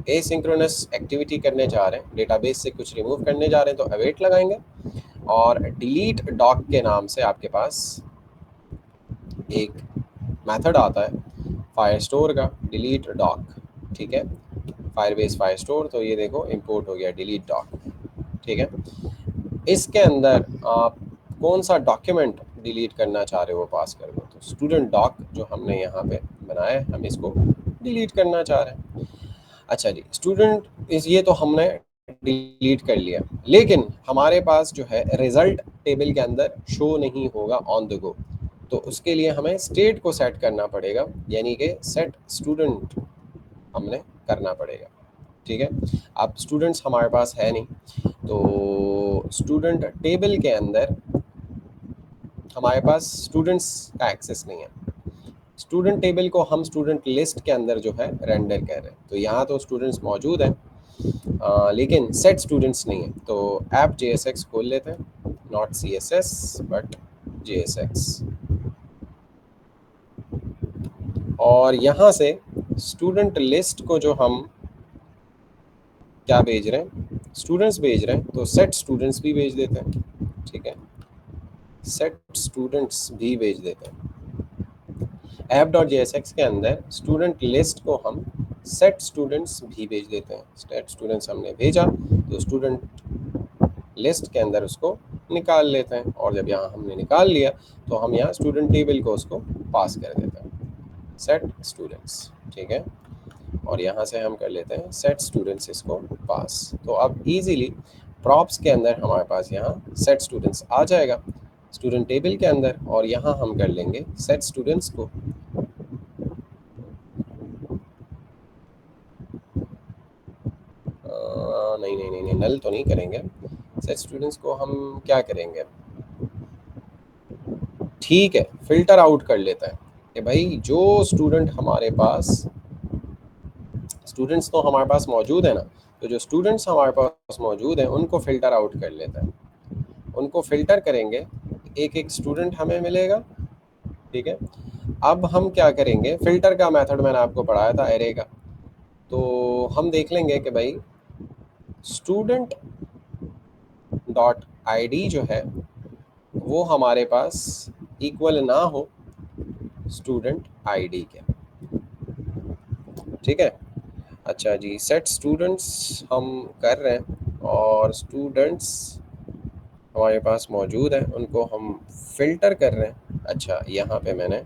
एसिंक्रोनस एक्टिविटी करने जा रहे हैं, डेटाबेस से कुछ रिमूव करने जा रहे हैं, तो अवेट लगाएंगे और डिलीट डॉक के नाम से आपके पास एक मेथड आता है फायरस्टोर का, डिलीट डॉक। ठीक है, फायरबेस फायरस्टोर, तो ये देखो इंपोर्ट हो गया डिलीट डॉक। ठीक है, इसके अंदर आप कौन सा डॉक्यूमेंट डिलीट करना चाह रहे हो वो पास कर दो। तो स्टूडेंट डॉक जो हमने यहाँ पे बनाया है, हम इसको डिलीट करना चाह रहे हैं। अच्छा जी, स्टूडेंट इस ये तो हमने डिलीट कर लिया, लेकिन हमारे पास जो है रिजल्ट टेबल के अंदर शो नहीं होगा ऑन द गो। तो उसके लिए हमें स्टेट को सेट करना पड़ेगा, यानी कि सेट स्टूडेंट हमने करना पड़ेगा। ठीक है, अब स्टूडेंट्स हमारे पास है नहीं, तो स्टूडेंट टेबल के अंदर हमारे पास स्टूडेंट्स का एक्सेस नहीं है। स्टूडेंट टेबल को हम स्टूडेंट लिस्ट के अंदर जो है रेंडर कर रहे हैं। तो यहाँ तो स्टूडेंट्स मौजूद हैं, लेकिन सेट स्टूडेंट्स नहीं है। तो ऐप JSX खोल लेते हैं, नॉट CSS बट JSX, और यहाँ से स्टूडेंट लिस्ट को जो हम क्या भेज रहे हैं, स्टूडेंट्स भेज रहे हैं, तो सेट स्टूडेंट्स भी भेज देते हैं। ठीक है, सेट स्टूडेंट्स भी भेज देते हैं। app.jsx के अंदर स्टूडेंट लिस्ट को हम सेट स्टूडेंट्स भी भेज देते हैं। सेट स्टूडेंट्स हमने भेजा तो स्टूडेंट लिस्ट के अंदर उसको निकाल लेते हैं, और जब यहाँ हमने निकाल लिया तो हम यहाँ स्टूडेंट टेबल को उसको पास कर देते हैं, सेट स्टूडेंट्स। ठीक है, और यहाँ से हम कर लेते हैं सेट स्टूडेंट्स इसको पास। तो अब इजीली प्रॉप्स के अंदर हमारे पास यहाँ सेट स्टूडेंट्स आ जाएगा स्टूडेंट टेबल के अंदर, और यहाँ हम कर लेंगे सेट स्टूडेंट्स को नहीं नहीं नहीं नहीं नल तो नहीं करेंगे, सेट स्टूडेंट्स को हम क्या करेंगे, ठीक है, फिल्टर आउट कर लेता है कि भाई जो स्टूडेंट हमारे पास, स्टूडेंट्स तो हमारे पास मौजूद है ना, तो जो स्टूडेंट्स हमारे पास मौजूद हैं उनको फिल्टर आउट कर लेता है। उनको फिल्टर करेंगे, एक एक स्टूडेंट हमें मिलेगा। ठीक है, अब हम क्या करेंगे, फिल्टर का मेथड मैंने आपको पढ़ाया था एरे का, तो हम देख लेंगे कि भाई स्टूडेंट डॉट ID जो है वो हमारे पास इक्वल ना हो स्टूडेंट ID के। ठीक है, अच्छा जी, सेट स्टूडेंट्स हम कर रहे हैं और स्टूडेंट्स हमारे पास मौजूद हैं, उनको हम फिल्टर कर रहे हैं। अच्छा, यहाँ पे मैंने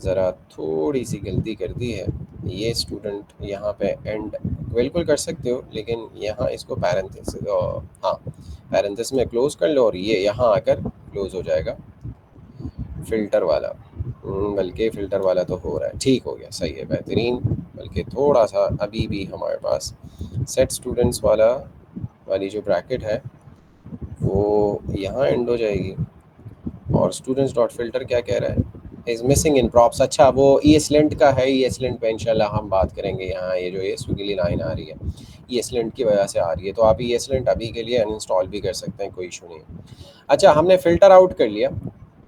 ज़रा थोड़ी सी गलती कर दी है, ये स्टूडेंट यहाँ पे एंड बिल्कुल कर सकते हो, लेकिन यहाँ इसको पैरेंथेसिस, हाँ पैरेंथेसिस में क्लोज कर लो और ये यहाँ आकर क्लोज हो जाएगा फ़िल्टर वाला। बल्कि फ़िल्टर वाला तो हो रहा है, ठीक हो गया, सही है, बेहतरीन। बल्कि थोड़ा सा अभी भी हमारे पास सेट स्टूडेंट्स वाली जो ब्रैकेट है वो यहाँ एंड हो जाएगी, और स्टूडेंट्स डॉट फिल्टर क्या कह रहा है, इज मिसिंग इन प्रॉप्स। अच्छा, वो ESLint का है, ESLint पे इंशाल्लाह हम बात करेंगे। यहाँ ये जो ये स्विगली लाइन आ रही है ESLint की वजह से आ रही है, तो आप ESLint अभी के लिए अनइंस्टॉल भी कर सकते हैं, कोई इशू नहीं है। अच्छा, हमने फ़िल्टर आउट कर लिया,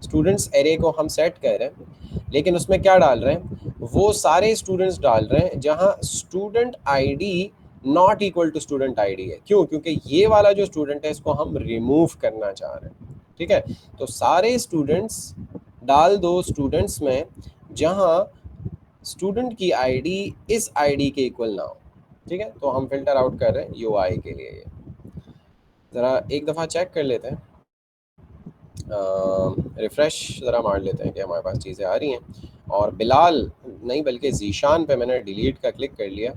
स्टूडेंट्स एरे को हम सेट कर रहे हैं, लेकिन उसमें क्या डाल रहे हैं, वो सारे स्टूडेंट्स डाल रहे हैं जहाँ student ID not equal to student ID है। क्यों? क्योंकि ये वाला जो स्टूडेंट है इसको हम रिमूव करना चाह रहे हैं। ठीक है, तो सारे स्टूडेंट्स डाल दो स्टूडेंट्स में जहां स्टूडेंट की ID इस ID के इक्वल ना हो। ठीक है, तो हम फिल्टर आउट कर रहे हैं UI के लिए। ये ज़रा एक दफ़ा चेक कर लेते हैं, रिफ़्रेश ज़रा मार लेते हैं कि हमारे पास चीज़ें आ रही हैं। और बिलाल नहीं बल्कि ज़ीशान पे मैंने डिलीट का क्लिक कर लिया,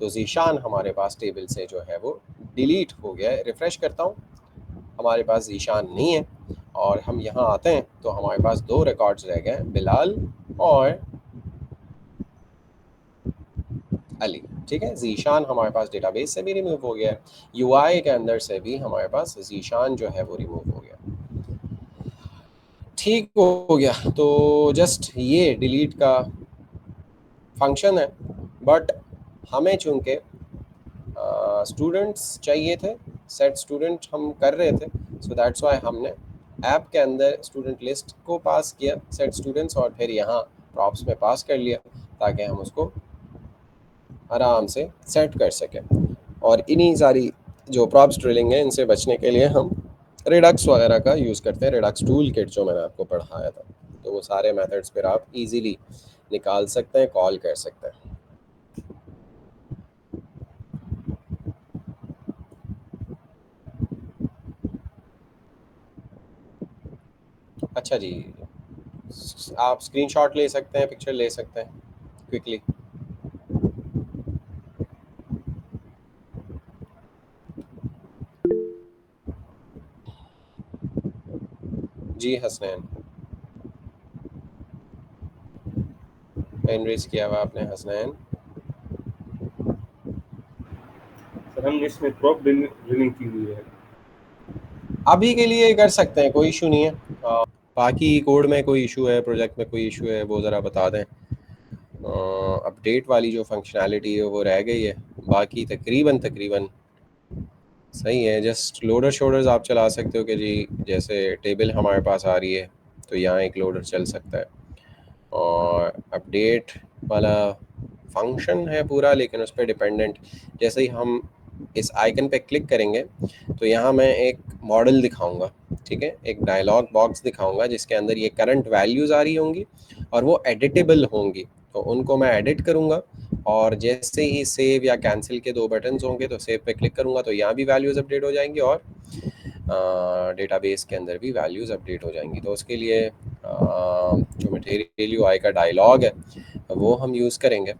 तो ज़ीशान हमारे पास टेबल से जो है वो डिलीट हो गया है। रिफ़्रेश करता हूँ, हमारे पास ज़ीशान नहीं है, और हम यहाँ आते हैं तो हमारे पास 2 रिकॉर्ड्स रह गए, बिलाल और अली। ठीक है, ज़ीशान हमारे पास डेटाबेस से भी रिमूव हो गया है, UI के अंदर से भी हमारे पास ज़ीशान जो है वो रिमूव हो गया। ठीक हो गया, तो जस्ट ये डिलीट का फंक्शन है, बट हमें चूँकि स्टूडेंट्स चाहिए थे, सेट स्टूडेंट हम कर रहे थे, सो दैट्स वाई हमने ऐप के अंदर स्टूडेंट लिस्ट को पास किया सेट स्टूडेंट्स, और फिर यहाँ प्रॉप्स में पास कर लिया ताकि हम उसको आराम से सेट कर सकें। और इन्हीं सारी जो प्रॉप्स ड्रिलिंग है इनसे बचने के लिए हम रिडक्स वगैरह का यूज़ करते हैं, रिडक्स टूल किट जो मैंने आपको पढ़ाया था। तो वो सारे मेथड्स फिर आप इजीली निकाल सकते हैं, कॉल कर सकते हैं। अच्छा जी, आप स्क्रीनशॉट ले सकते हैं, पिक्चर ले सकते हैं क्विकली। जी हसनैन, हैंड रेज किया हुआ आपने हसनैन। सर हमने इसमें प्रॉप ड्रिलिंग की हुई है। अभी के लिए कर सकते हैं, कोई इशू नहीं है। बाकी कोड में कोई इशू है, प्रोजेक्ट में कोई इशू है, वो ज़रा बता दें। अपडेट वाली जो फंक्शनैलिटी है वो रह गई है, बाकी तकरीबन सही है। जस्ट लोडर शोडर्स आप चला सकते हो कि जी जैसे टेबल हमारे पास आ रही है तो यहाँ एक लोडर चल सकता है, और अपडेट वाला फंक्शन है पूरा, लेकिन उस पर डिपेंडेंट जैसे ही हम इस आइकन पे क्लिक करेंगे तो यहाँ मैं एक मॉडल दिखाऊंगा, ठीक है, एक डायलॉग बॉक्स दिखाऊंगा जिसके अंदर ये करंट वैल्यूज़ आ रही होंगी और वो एडिटेबल होंगी, तो उनको मैं एडिट करूँगा। और जैसे ही सेव या कैंसिल के 2 बटन्स होंगे तो सेव पे क्लिक करूँगा तो यहाँ भी वैल्यूज़ अपडेट हो जाएंगी और डेटाबेस के अंदर भी वैल्यूज़ अपडेट हो जाएंगी। तो उसके लिए जो मटेरियल यूआई का डायलॉग है वो हम यूज़ करेंगे।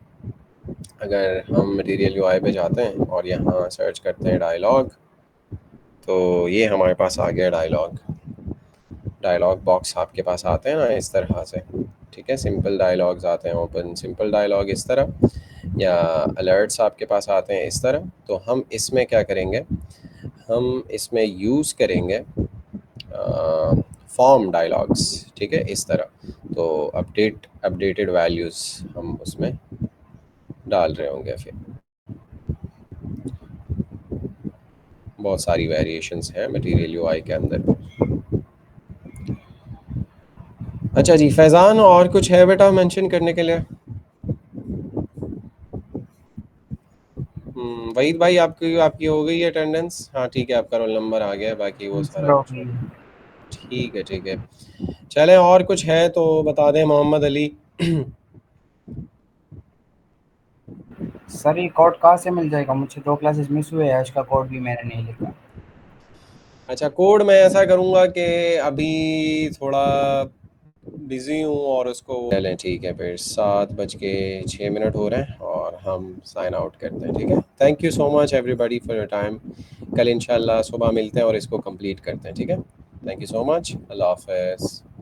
अगर हम मटेरियल यूआई पे जाते हैं और यहाँ सर्च करते हैं डायलॉग, तो ये हमारे पास आ गया डायलॉग बॉक्स आपके पास आते हैं ना इस तरह से, ठीक है, सिंपल डायलॉग्स आते हैं, ओपन सिंपल डायलॉग इस तरह, या अलर्ट्स आपके पास आते हैं इस तरह। तो हम इसमें क्या करेंगे, हम इसमें यूज़ करेंगे फॉर्म डायलॉग्स, ठीक है, इस तरह। तो अपडेटेड वैल्यूज़ हम उसमें डाल रहे होंगे। फिर बहुत सारी वेरिएशंस हैं मटेरियल यूआई के अंदर। अच्छा जी फैज़ान, और कुछ है बेटा मेंशन करने के लिए? वहीद भाई आपकी आपकी हो गई है अटेंडेंस? हाँ ठीक है, आपका रोल नंबर आ गया है, बाकी वो सारा कुछ ठीक है। चलें, और कुछ है तो बता दें मोहम्मद अली। सर ये कोड कहाँ से मिल जाएगा? मुझे 2 क्लासेस मिस हुए हैं, आज का कोड भी मैंने नहीं लिखा। अच्छा, कोड मैं ऐसा करूँगा कि अभी थोड़ा बिज़ी हूँ और उसको चलें, ठीक है, फिर 7:06 हो रहे हैं और हम साइन आउट करते हैं, ठीक है। Thank you so much everybody for your time. कल इंशाल्लाह सुबह मिलते हैं और इसको कंप्लीट करते हैं, ठीक है। थैंक यू सो मच, अल्लाह हाफ़िज़।